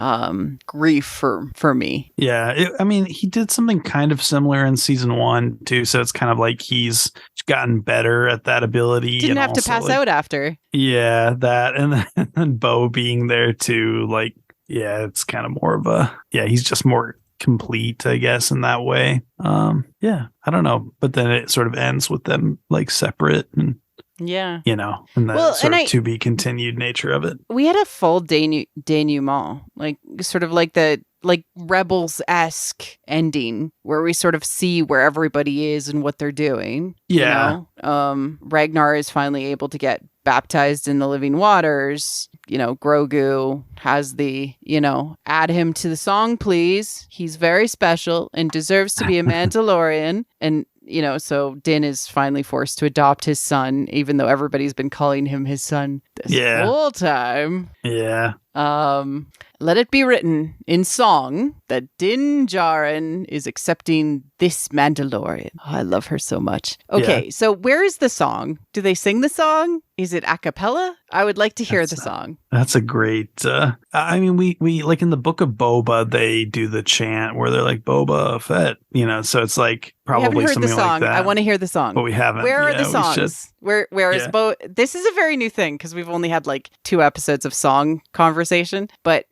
grief for me. Yeah, I mean, he did something kind of similar in season 1 too. So it's kind of like he's gotten better at that ability. Didn't have to pass out after. Yeah, that and then Bo being there too, like, yeah, it's kind of more of he's just more complete, I guess, in that way. I don't know, but then it sort of ends with them like separate and you know, and that sort of to be continued nature of it. We had a full denouement, like sort of like the Rebels-esque ending where we sort of see where everybody is and what they're doing. Yeah. You know? Ragnar is finally able to get baptized in the living waters. You know, Grogu has the, you know, add him to the song, please. He's very special and deserves to be a Mandalorian. And, you know, so Din is finally forced to adopt his son, even though everybody's been calling him his son this whole time. Yeah. Let it be written in song that Din Djarin is accepting this Mandalorian. Oh, I love her so much. Okay, so where is the song? Do they sing the song? Is it a cappella? I would like to hear the song. That's a great... I mean, we like in the book of Boba, they do the chant where they're like, Boba Fett, you know, so it's like probably something like that. I want to hear the song. But we haven't. Where are the songs? Where is Bo? This is a very new thing because we've only had like 2 episodes of song conversation, but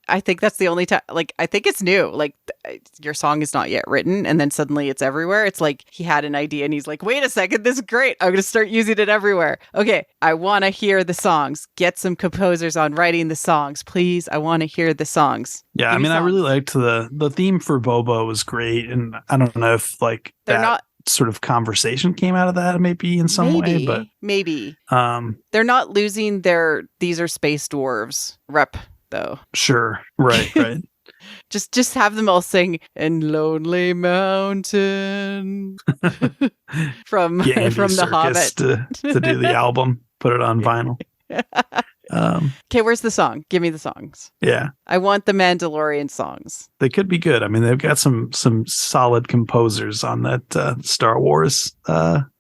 I think that's the only time. Like, I think it's new. Like, your song is not yet written, and then suddenly it's everywhere. It's like he had an idea, and he's like, "Wait a second, this is great. I'm going to start using it everywhere." Okay, I want to hear the songs. Get some composers on writing the songs, please. I want to hear the songs. Yeah, I mean, I really liked the theme for Boba was great, and I don't know if like they're not sort of conversation came out of that maybe in some way, but maybe they're not losing their "these are space dwarves" rep though. Sure. Right. just have them all sing "In Lonely Mountain" from The Hobbit to do the album, put it on vinyl. Okay, where's the song? Give me the songs. Yeah, I want the Mandalorian songs. They could be good. I mean, they've got some solid composers on that Star Wars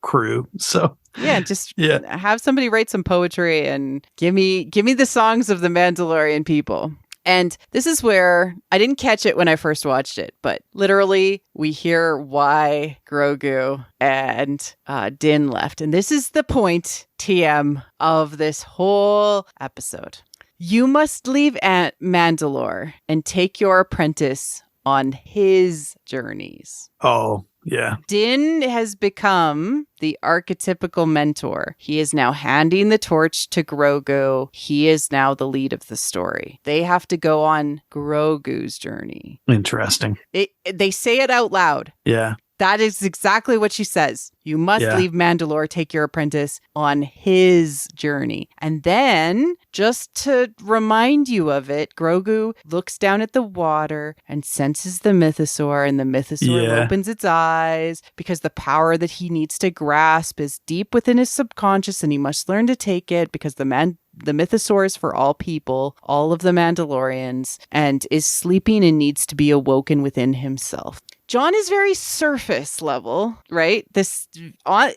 crew. So Yeah, just Yeah. have somebody write some poetry and give me the songs of the Mandalorian people. And this is where I didn't catch it when I first watched it, but literally we hear why Grogu and Din left. And this is the point, TM, of this whole episode. You must leave Mandalore and take your apprentice on his journeys. Oh, yeah. Din has become the archetypical mentor. He is now handing the torch to Grogu. He is now the lead of the story. They have to go on Grogu's journey. Interesting. They say it out loud. Yeah. That is exactly what she says. You must leave Mandalore, take your apprentice on his journey. And then, just to remind you of it, Grogu looks down at the water and senses the mythosaur, and the mythosaur opens its eyes because the power that he needs to grasp is deep within his subconscious, and he must learn to take it because the mythosaur is for all people, all of the Mandalorians, and is sleeping and needs to be awoken within himself. John is very surface level, right?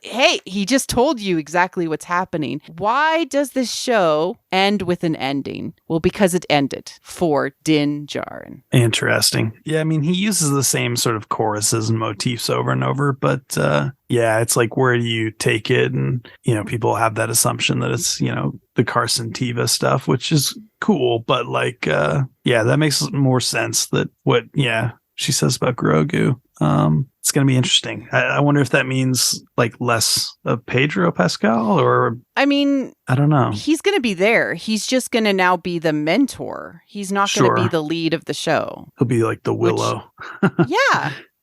Hey, he just told you exactly what's happening. Why does this show end with an ending? Well, because it ended for Din Djarin. Interesting. Yeah, I mean, he uses the same sort of choruses and motifs over and over, but it's like, where do you take it? And, people have that assumption that it's, the Carson Teva stuff, which is cool, but that makes more sense that she says about Grogu. It's going to be interesting. I wonder if that means less of Pedro Pascal, or I don't know. He's going to be there. He's just going to now be the mentor. He's not going to be the lead of the show. He'll be like the Willow.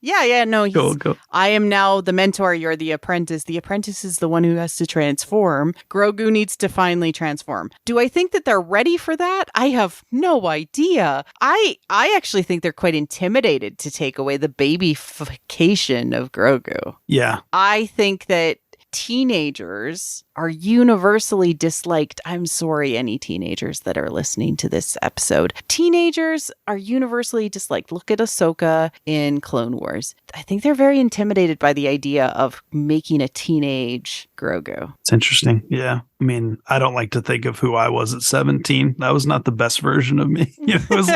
No, go. I am now the mentor. You're the apprentice. The apprentice is the one who has to transform. Grogu needs to finally transform. Do I think that they're ready for that? I have no idea. I actually think they're quite intimidated to take away the babyfication of Grogu. Yeah. I think that teenagers are universally disliked. I'm sorry, any teenagers that are listening to this episode. Teenagers are universally disliked. Look at Ahsoka in Clone Wars. I think they're very intimidated by the idea of making a teenage Grogu. It's interesting. Yeah. I mean, I don't like to think of who I was at 17. That was not the best version of me. It was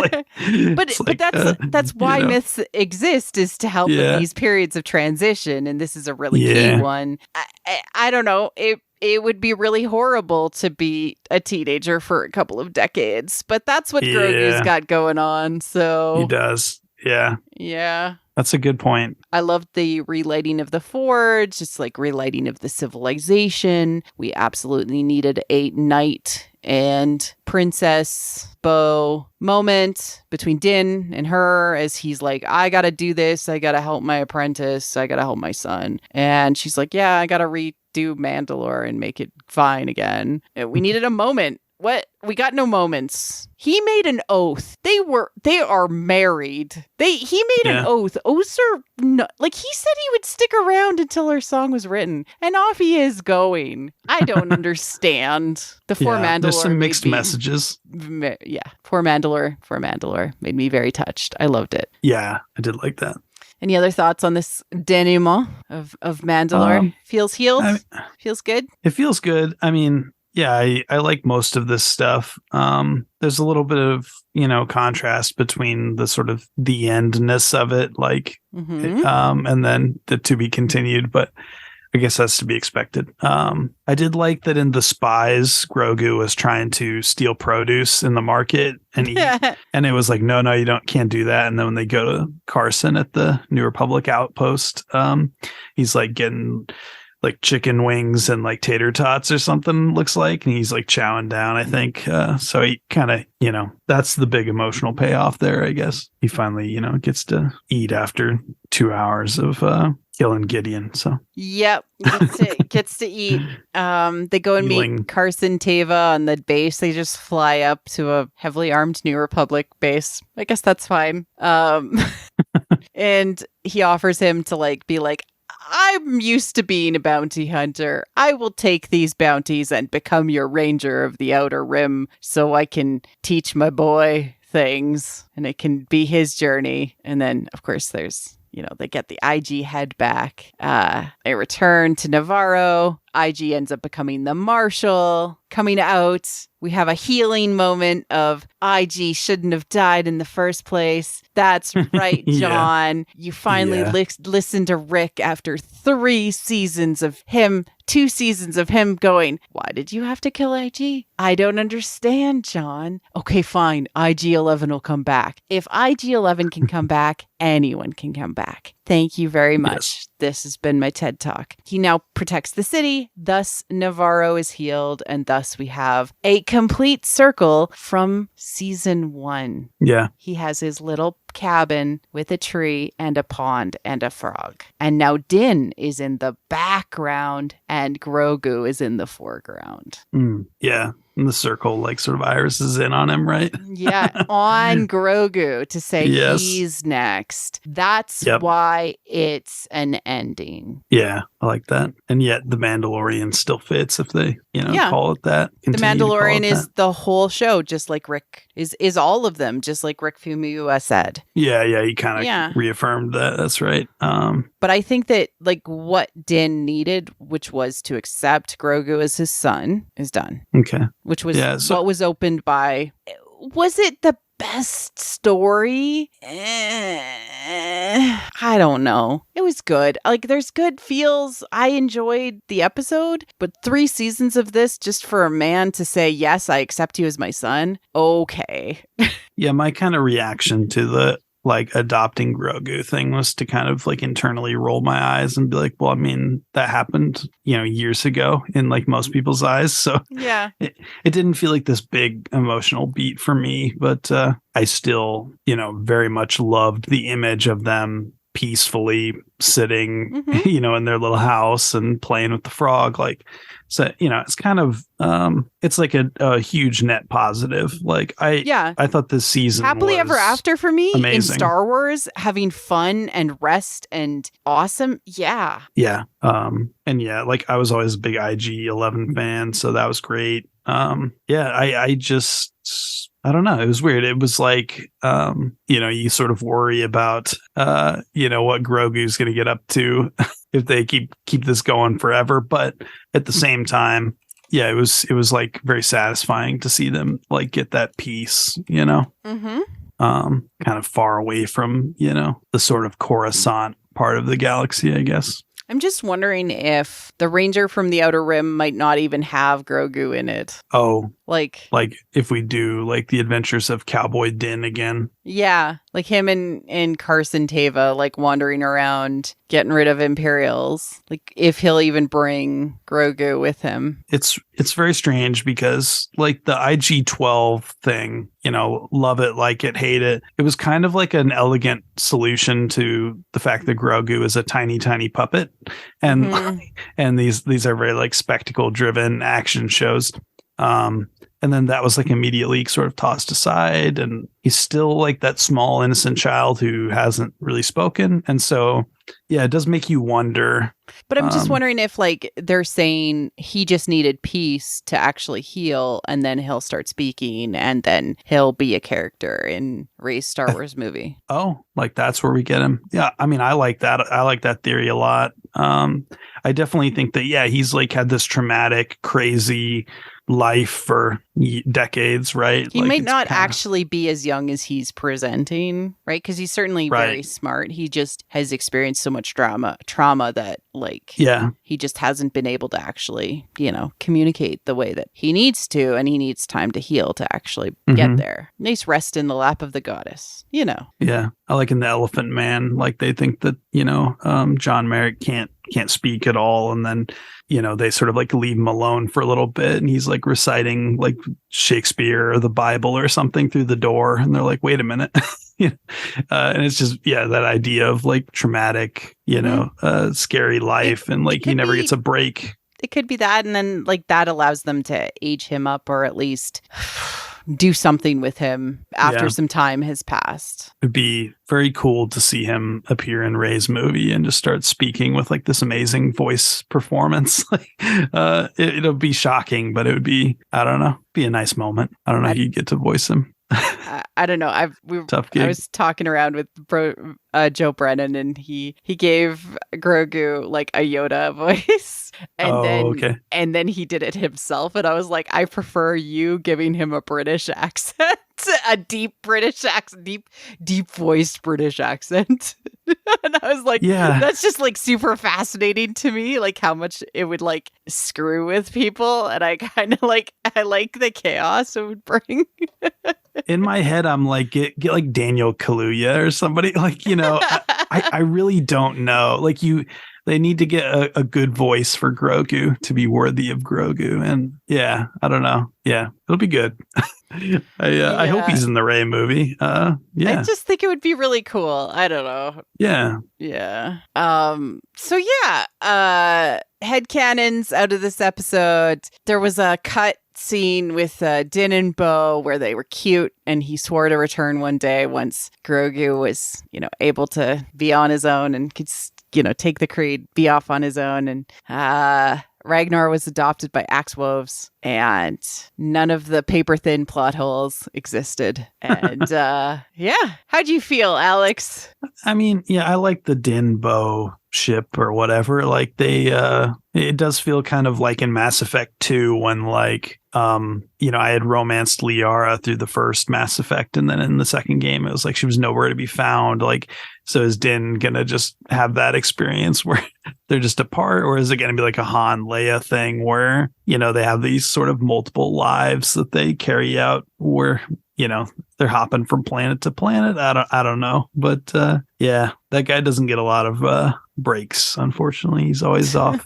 but that's why myths exist, is to help in these periods of transition. And this is a really key one. I don't know. It would be really horrible to be a teenager for a couple of decades, but that's what Grogu's got going on. So he does. Yeah. Yeah. That's a good point. I loved the relighting of the forge, just relighting of the civilization. We absolutely needed a knight and princess bow moment between Din and her, as he's like, I gotta do this. I gotta help my apprentice. I gotta help my son. And she's like, yeah, I gotta redo Mandalore and make it fine again. And we needed a moment. What? We got no moments. He made an oath. They are married. He made an oath. Oaths are not, he said he would stick around until her song was written, and off he is going. I don't understand. The four Mandalore. There's some mixed messages. Poor Mandalore made me very touched. I loved it. Yeah, I did like that. Any other thoughts on this denouement of Mandalore? Feels healed? Feels good? It feels good. I mean, yeah, I like most of this stuff. There's a little bit of, contrast between the sort of the endness of it, and then the to be continued, but I guess that's to be expected. I did like that in The Spies, Grogu was trying to steal produce in the market and eat, and it was like, no, you can't do that. And then when they go to Carson at the New Republic outpost, he's getting chicken wings and tater tots or something, looks like, and he's chowing down, I think. So he kind of, that's the big emotional payoff there, I guess. He finally, gets to eat after 2 hours of killing Gideon. So yep, gets to eat. They go and meet Carson Teva on the base. They just fly up to a heavily armed New Republic base. I guess that's fine. And he offers him to be I'm used to being a bounty hunter. I will take these bounties and become your ranger of the Outer Rim so I can teach my boy things, and it can be his journey. And then, of course, there's, they get the IG head back. They return to Navarro. IG ends up becoming the Marshal, coming out. We have a healing moment of IG shouldn't have died in the first place. That's right, John. You finally listened to Rick after 2 seasons of him going, why did you have to kill IG? I don't understand, John. Okay, fine. IG-11 will come back. If IG-11 can come back, anyone can come back. Thank you very much. Yes. This has been my TED Talk. He now protects the city. Thus, Navarro is healed. And thus, we have a complete circle from season 1. Yeah. He has his little cabin with a tree and a pond and a frog. And now Din is in the background and Grogu is in the foreground. Yeah. And the circle, like, sort of irises in on him, right? Yeah, on Grogu to say he's next. That's why it's an ending. Yeah, I like that. And yet the Mandalorian still fits if they, call it that. The Mandalorian is the whole show, just like Rick is all of them, just like Rick Famuyiwa said. Yeah, he kind of reaffirmed that. That's right. But I think that like what Din needed, which was to accept Grogu as his son, is done. Okay. Which was what was opened by. Was it the best story? I don't know. It was good. Like, there's good feels. I enjoyed the episode, but 3 seasons of this just for a man to say, yes, I accept you as my son. Okay. Yeah, my kind of reaction to the adopting Grogu thing was to kind of internally roll my eyes and be like, well, I mean, that happened, years ago in most people's eyes. So yeah, it didn't feel like this big emotional beat for me, but I still, very much loved the image of them peacefully sitting, in their little house and playing with the frog. So, it's kind of, it's like a huge net positive. I thought this season happily ever after for me amazing. In Star Wars, having fun and rest and awesome. Yeah. Yeah. I was always a big IG-11 fan, so that was great. I just, I don't know. It was weird. It was you sort of worry about, what Grogu's going to get up to if they keep this going forever. But at the same time, it was very satisfying to see them get that peace, kind of far away from, the sort of Coruscant part of the galaxy, I guess. I'm just wondering if the Ranger from the Outer Rim might not even have Grogu in it. Oh. Like if we do the adventures of Cowboy Din again. Yeah. Like him and Carson Teva, wandering around, getting rid of Imperials. If he'll even bring Grogu with him. It's very strange because the IG-12 thing, love it, like it, hate it. It was kind of like an elegant solution to the fact that Grogu is a tiny, tiny puppet. And and these are very spectacle driven action shows. And then that was immediately sort of tossed aside, and he's still that small innocent child who hasn't really spoken. And so, it does make you wonder. But I'm just wondering if they're saying he just needed peace to actually heal, and then he'll start speaking, and then he'll be a character in Rey's Star Wars movie. Oh, that's where we get him. Yeah. I mean, I like that. I like that theory a lot. I definitely think that, he's had this traumatic, crazy life for decades, right? He might not actually be as young as he's presenting, right? Because he's certainly very smart. He just has experienced so much trauma that he just hasn't been able to actually, communicate the way that he needs to, and he needs time to heal to actually get there. Nice rest in the lap of the goddess, Yeah. I like in The Elephant Man, they think that, John Merrick can't speak at all, and then they sort of leave him alone for a little bit, and he's reciting Shakespeare or the Bible or something through the door, and they're like, wait a minute. And it's just that idea of traumatic, scary life, and he never gets a break. It could be that, and then that allows them to age him up, or at least do something with him after some time has passed. It'd be very cool to see him appear in Rey's movie and just start speaking with this amazing voice performance. It'll be shocking, but it would be, I don't know, be a nice moment. I don't know if you'd get to voice him. I don't know. Tough gig. I was talking around with Joe Brennan, and he gave Grogu like a Yoda voice, and then he did it himself, and I was like, I prefer you giving him a British accent, a deep British accent, deep voiced British accent. And I was like, Yeah. that's just like super fascinating to me, like how much it would like screw with people, and I kind of like the chaos it would bring. In my head, I'm like, get like Daniel Kaluuya or somebody, like, you know, I really don't know. Like they need to get a good voice for Grogu to be worthy of Grogu. And yeah, I don't know. Yeah, it'll be good. I hope he's in the Rey movie. Yeah. I just think it would be really cool. I don't know. Yeah. Yeah. So yeah, headcanons out of this episode. There was a cut scene with Din and Bo where they were cute, and he swore to return one day once Grogu was, able to be on his own and could, take the creed, be off on his own. And Ragnar was adopted by Axe Woves, and none of the paper thin plot holes existed. And yeah, how'd you feel, Alex? I mean, yeah, I like the Din Bo ship or whatever. Like it does feel kind of like in Mass Effect 2 when like I had romanced Liara through the first Mass Effect, and then in the second game it was like she was nowhere to be found. Like, so is Din gonna just have that experience where they're just apart, or is it gonna be like a Han Leia thing where they have these sort of multiple lives that they carry out where they're hopping from planet to planet? I don't know, but yeah, that guy doesn't get a lot of breaks, unfortunately. He's always off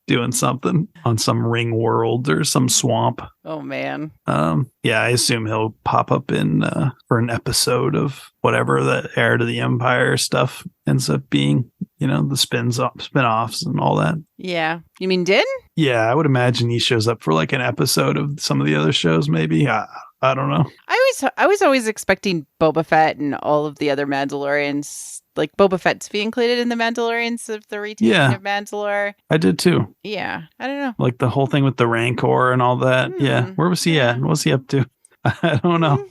doing something on some ring world or some swamp. Oh man. Yeah, I assume he'll pop up in for an episode of whatever the Heir to the Empire stuff ends up being, the spin-offs and all that. Yeah. You mean Din? Yeah, I would imagine he shows up for like an episode of some of the other shows, maybe. I don't know. I was always expecting Boba Fett and all of the other Mandalorians, like Boba Fett, to be included in the Mandalorians of the retaking of Mandalore. I did too. Yeah, I don't know. Like the whole thing with the Rancor and all that. Yeah, where was he at? What was he up to? I don't know.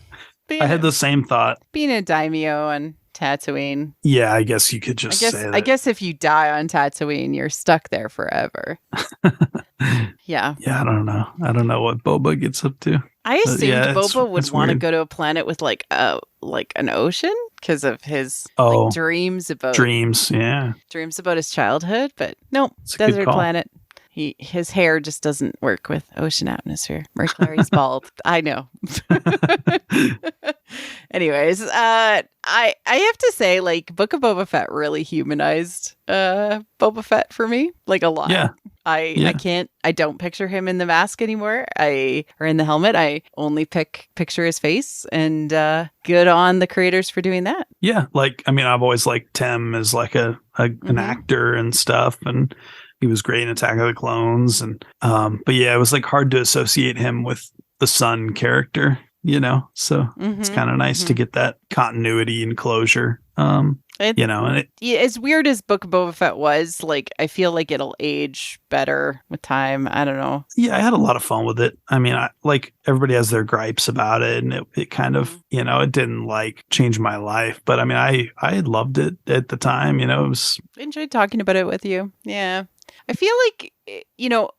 I had the same thought. Being a daimyo on Tatooine. Yeah, I guess you could just say that. I guess if you die on Tatooine, you're stuck there forever. Yeah. Yeah, I don't know. I don't know what Boba gets up to. I assumed Boba would want to go to a planet with like an ocean because of his dreams about his childhood, but no, desert planet. His hair just doesn't work with ocean atmosphere. Merclary's bald. I know. Anyways, I have to say, like, Book of Boba Fett really humanized Boba Fett for me, like, a lot. Yeah. I don't picture him in the mask anymore. Or in the helmet. I only picture his face, and good on the creators for doing that. Yeah, like, I mean, I've always liked Tim as like an actor and stuff, and he was great in Attack of the Clones, and but yeah, it was like hard to associate him with the son character, so it's kind of nice to get that continuity and closure. As weird as Book of Boba Fett was, like, I feel like it'll age better with time. I don't know. Yeah, I had a lot of fun with it. I mean, everybody has their gripes about it, and it kind of, it didn't like change my life, but I mean, I loved it at the time. It was. I enjoyed talking about it with you. Yeah. I feel like,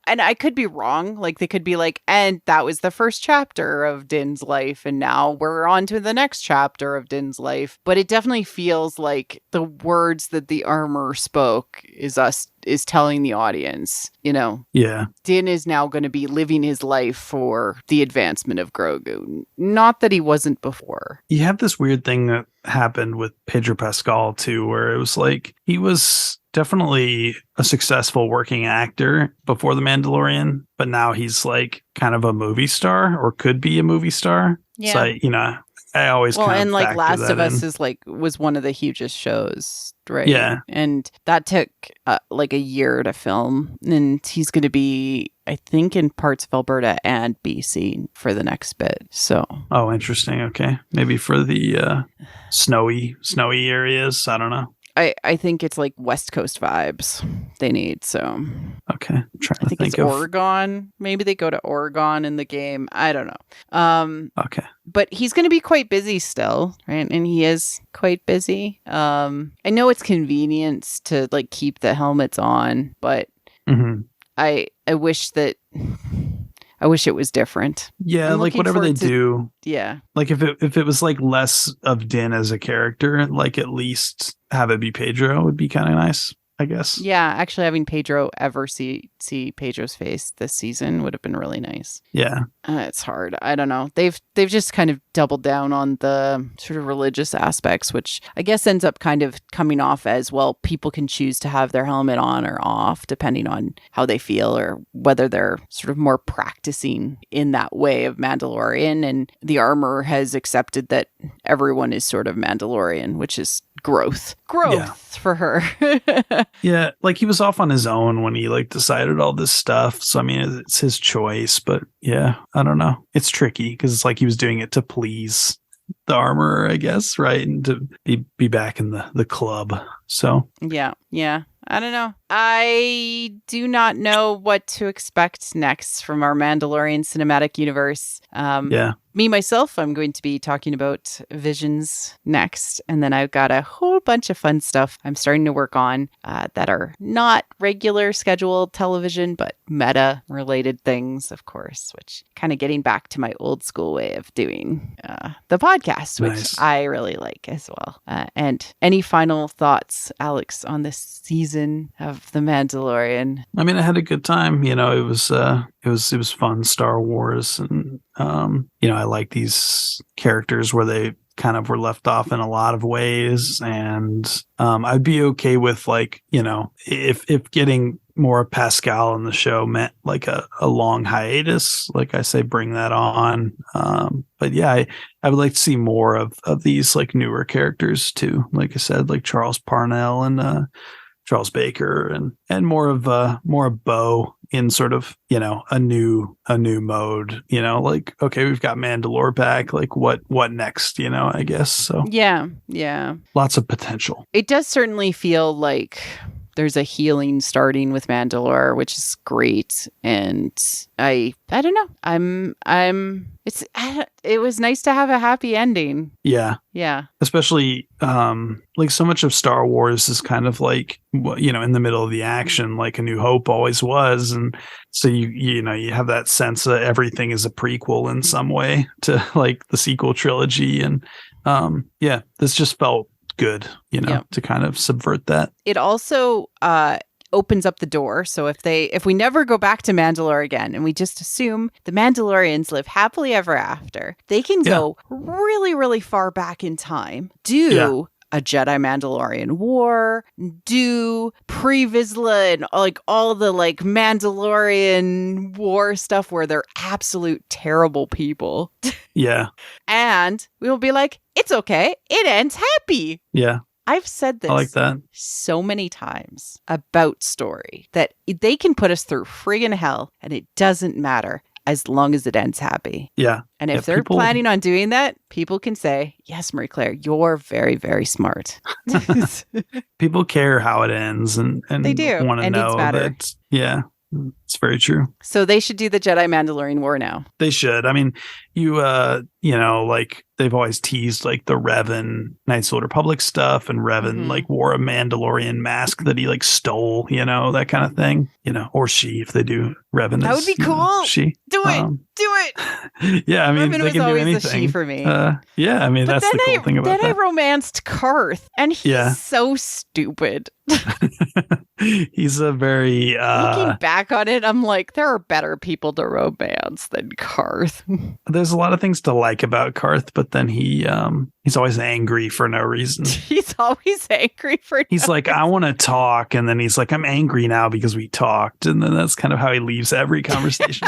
and I could be wrong. Like, they could be like, and that was the first chapter of Din's life, and now we're on to the next chapter of Din's life. But it definitely feels like the words that the armor spoke is telling the audience, Yeah. Din is now going to be living his life for the advancement of Grogu. Not that he wasn't before. You have this weird thing that happened with Pedro Pascal, too, where it was like, he was definitely a successful working actor before The Mandalorian, but now he's like kind of a movie star, or could be a movie star. Yeah. So, I always kind of and like Last of Us in. was one of the hugest shows, right? Yeah. And that took like a year to film, and he's going to be, I think, in parts of Alberta and BC for the next bit. So. Oh, interesting. Okay, maybe for the snowy areas. I don't know. I think it's like West Coast vibes they need. So Okay. I'm trying I to think it's Oregon. Maybe they go to Oregon in the game. I don't know. Okay. But he's going to be quite busy still, right? And he is quite busy. I know it's convenience to like keep the helmets on, but I wish that I wish it was different. Yeah, like whatever they do. Yeah. Like if it was like less of Din as a character, like at least have it be Pedro would be kind of nice, I guess. Yeah, actually having Pedro ever see Pedro's face this season would have been really nice. Yeah. It's hard. I don't know. They've just kind of doubled down on the sort of religious aspects, which I guess ends up kind of coming off as, well, people can choose to have their helmet on or off depending on how they feel or whether they're sort of more practicing in that way of Mandalorian. And the armor has accepted that everyone is sort of Mandalorian, which is growth for her. Yeah, like he was off on his own when he like decided all this stuff. So I mean, it's his choice, but yeah, I don't know. It's tricky because it's like he was doing it to please the armorer, I guess, right? And to be back in the club. So yeah. I don't know. I do not know what to expect next from our Mandalorian cinematic universe. Me, myself, I'm going to be talking about Visions next. And then I've got a whole bunch of fun stuff I'm starting to work on that are not regular scheduled television, but meta-related things, of course, which kind of getting back to my old school way of doing the podcast, which I really like as well. And any final thoughts, Alex, on this season of The Mandalorian? I mean, I had a good time. You know, it was fun, Star Wars, and I like these characters where they kind of were left off in a lot of ways, and I'd be okay with like, if getting more Pascal in the show meant like a long hiatus, like I say, bring that on. But yeah, I would like to see more of these like newer characters too. Like I said, like Charles Parnell and Charles Baker and more of Bo in sort of, a new mode, like, okay, we've got Mandalore back. Like what next, I guess. So yeah. Lots of potential. It does certainly feel like there's a healing starting with Mandalore, which is great. And I don't know. It was nice to have a happy ending. Yeah. Yeah. Especially like so much of Star Wars is kind of like, in the middle of the action, like A New Hope always was. And so you have that sense that everything is a prequel in some way to like the sequel trilogy. And this just felt good, to kind of subvert that. It also opens up the door. So if we never go back to Mandalore again and we just assume the Mandalorians live happily ever after, they can go really, really far back in time, a Jedi Mandalorian war, do pre-Vizsla and like all the like Mandalorian war stuff where they're absolute terrible people. Yeah. And we will be like, it's okay. It ends happy. Yeah. I've said this I like that so many times about story that they can put us through friggin' hell and it doesn't matter as long as it ends happy. Yeah. And if they're planning on doing that, people can say, yes, Marie Claire, you're very, very smart. People care how it ends and they do want to know that. Yeah. It's very true. So they should do the Jedi Mandalorian War now. They should. I mean, like they've always teased like the Revan Knights of the Old Republic stuff, and Revan like wore a Mandalorian mask that he like stole, that kind of thing, or she, if they do Revan. That would be cool. She do it. Yeah. I mean, Revan they was can do always anything. A she for me. Yeah. I mean, that's the cool thing about that. Then I romanced Karth, and he's so stupid. He's a very looking back on it, I'm like, there are better people to romance than Karth. There's a lot of things to like about Karth, but then he's always angry for no reason. He's always angry for He's like, I want to talk, and then he's like, I'm angry now because we talked, and then that's kind of how he leaves every conversation.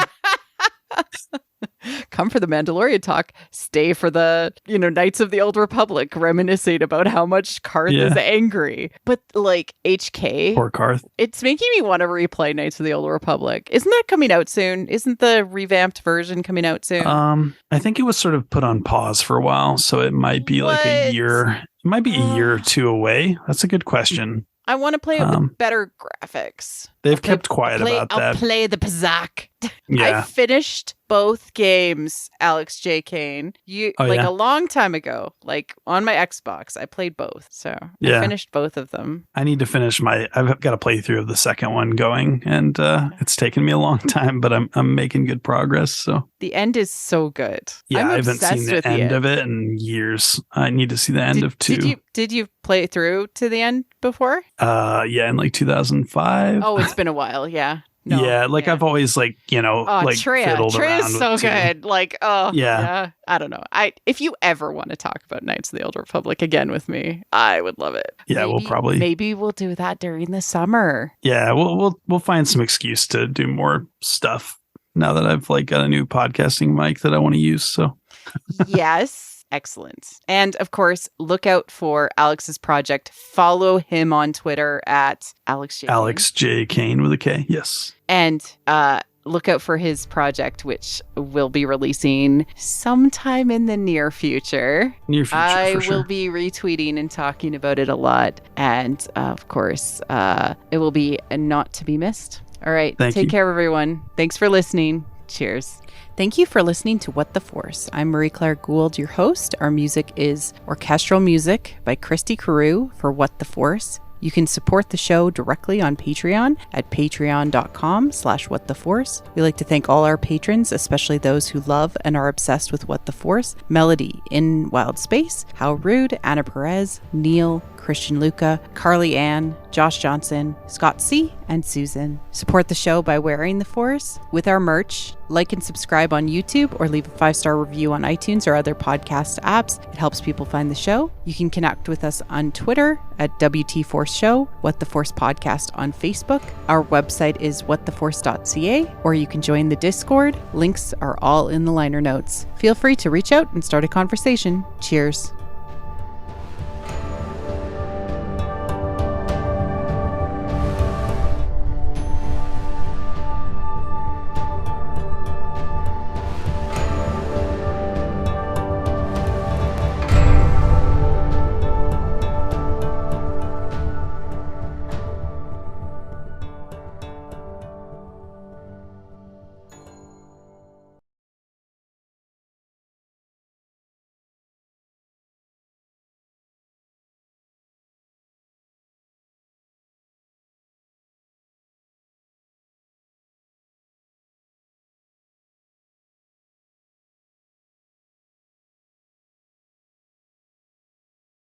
Come for the Mandalorian talk, stay for the, Knights of the Old Republic, reminiscing about how much Karth is angry. But like HK, poor Karth, it's making me want to replay Knights of the Old Republic. Isn't that coming out soon? Isn't the revamped version coming out soon? I think it was sort of put on pause for a while, so it might be like a year. might be a year or two away. That's a good question. I want to play it with better graphics. They've kept quiet about that. I'll play the Pazak. Yeah. I finished both games, Alex J. Kane. A long time ago, like on my Xbox, I played both. So I finished both of them. I need to finish I've got a playthrough of the second one going, and it's taken me a long time, but I'm making good progress. So the end is so good. Yeah, I haven't seen the end of it in years. I need to see the end of 2. Did you play it through to the end before? Yeah, in like 2005. Oh, it's been a while. Yeah. No, I've always fiddled around is so with 2. good. I don't know. If you ever want to talk about Knights of the Old Republic again with me, I would love it. Yeah, maybe we'll do that during the summer. Yeah, we'll find some excuse to do more stuff now that I've got a new podcasting mic that I want to use. So yes. Excellent. And of course, look out for Alex's project. Follow him on Twitter at Alex J. Alex J. Kane with a K. Yes. And look out for his project, which will be releasing sometime in the near future. I will be retweeting and talking about it a lot. And of course, it will be not to be missed. All right. Take care, everyone. Thanks for listening. Cheers. Thank you for listening to What the Force. I'm Marie-Claire Gould, your host. Our music is orchestral music by Christy Carew for What the Force. You can support the show directly on Patreon at patreon.com/whattheforce. We like to thank all our patrons, especially those who love and are obsessed with What the Force: Melody in Wild Space, How Rude, Anna Perez, Neil, Christian Luca, Carly Ann, Josh Johnson, Scott C., and Susan. Support the show by wearing the Force with our merch. Like and subscribe on YouTube or leave a 5-star review on iTunes or other podcast apps. It helps people find the show. You can connect with us on Twitter at WT Force Show, What the Force Podcast on Facebook. Our website is whattheforce.ca, or you can join the Discord. Links are all in the liner notes. Feel free to reach out and start a conversation. Cheers.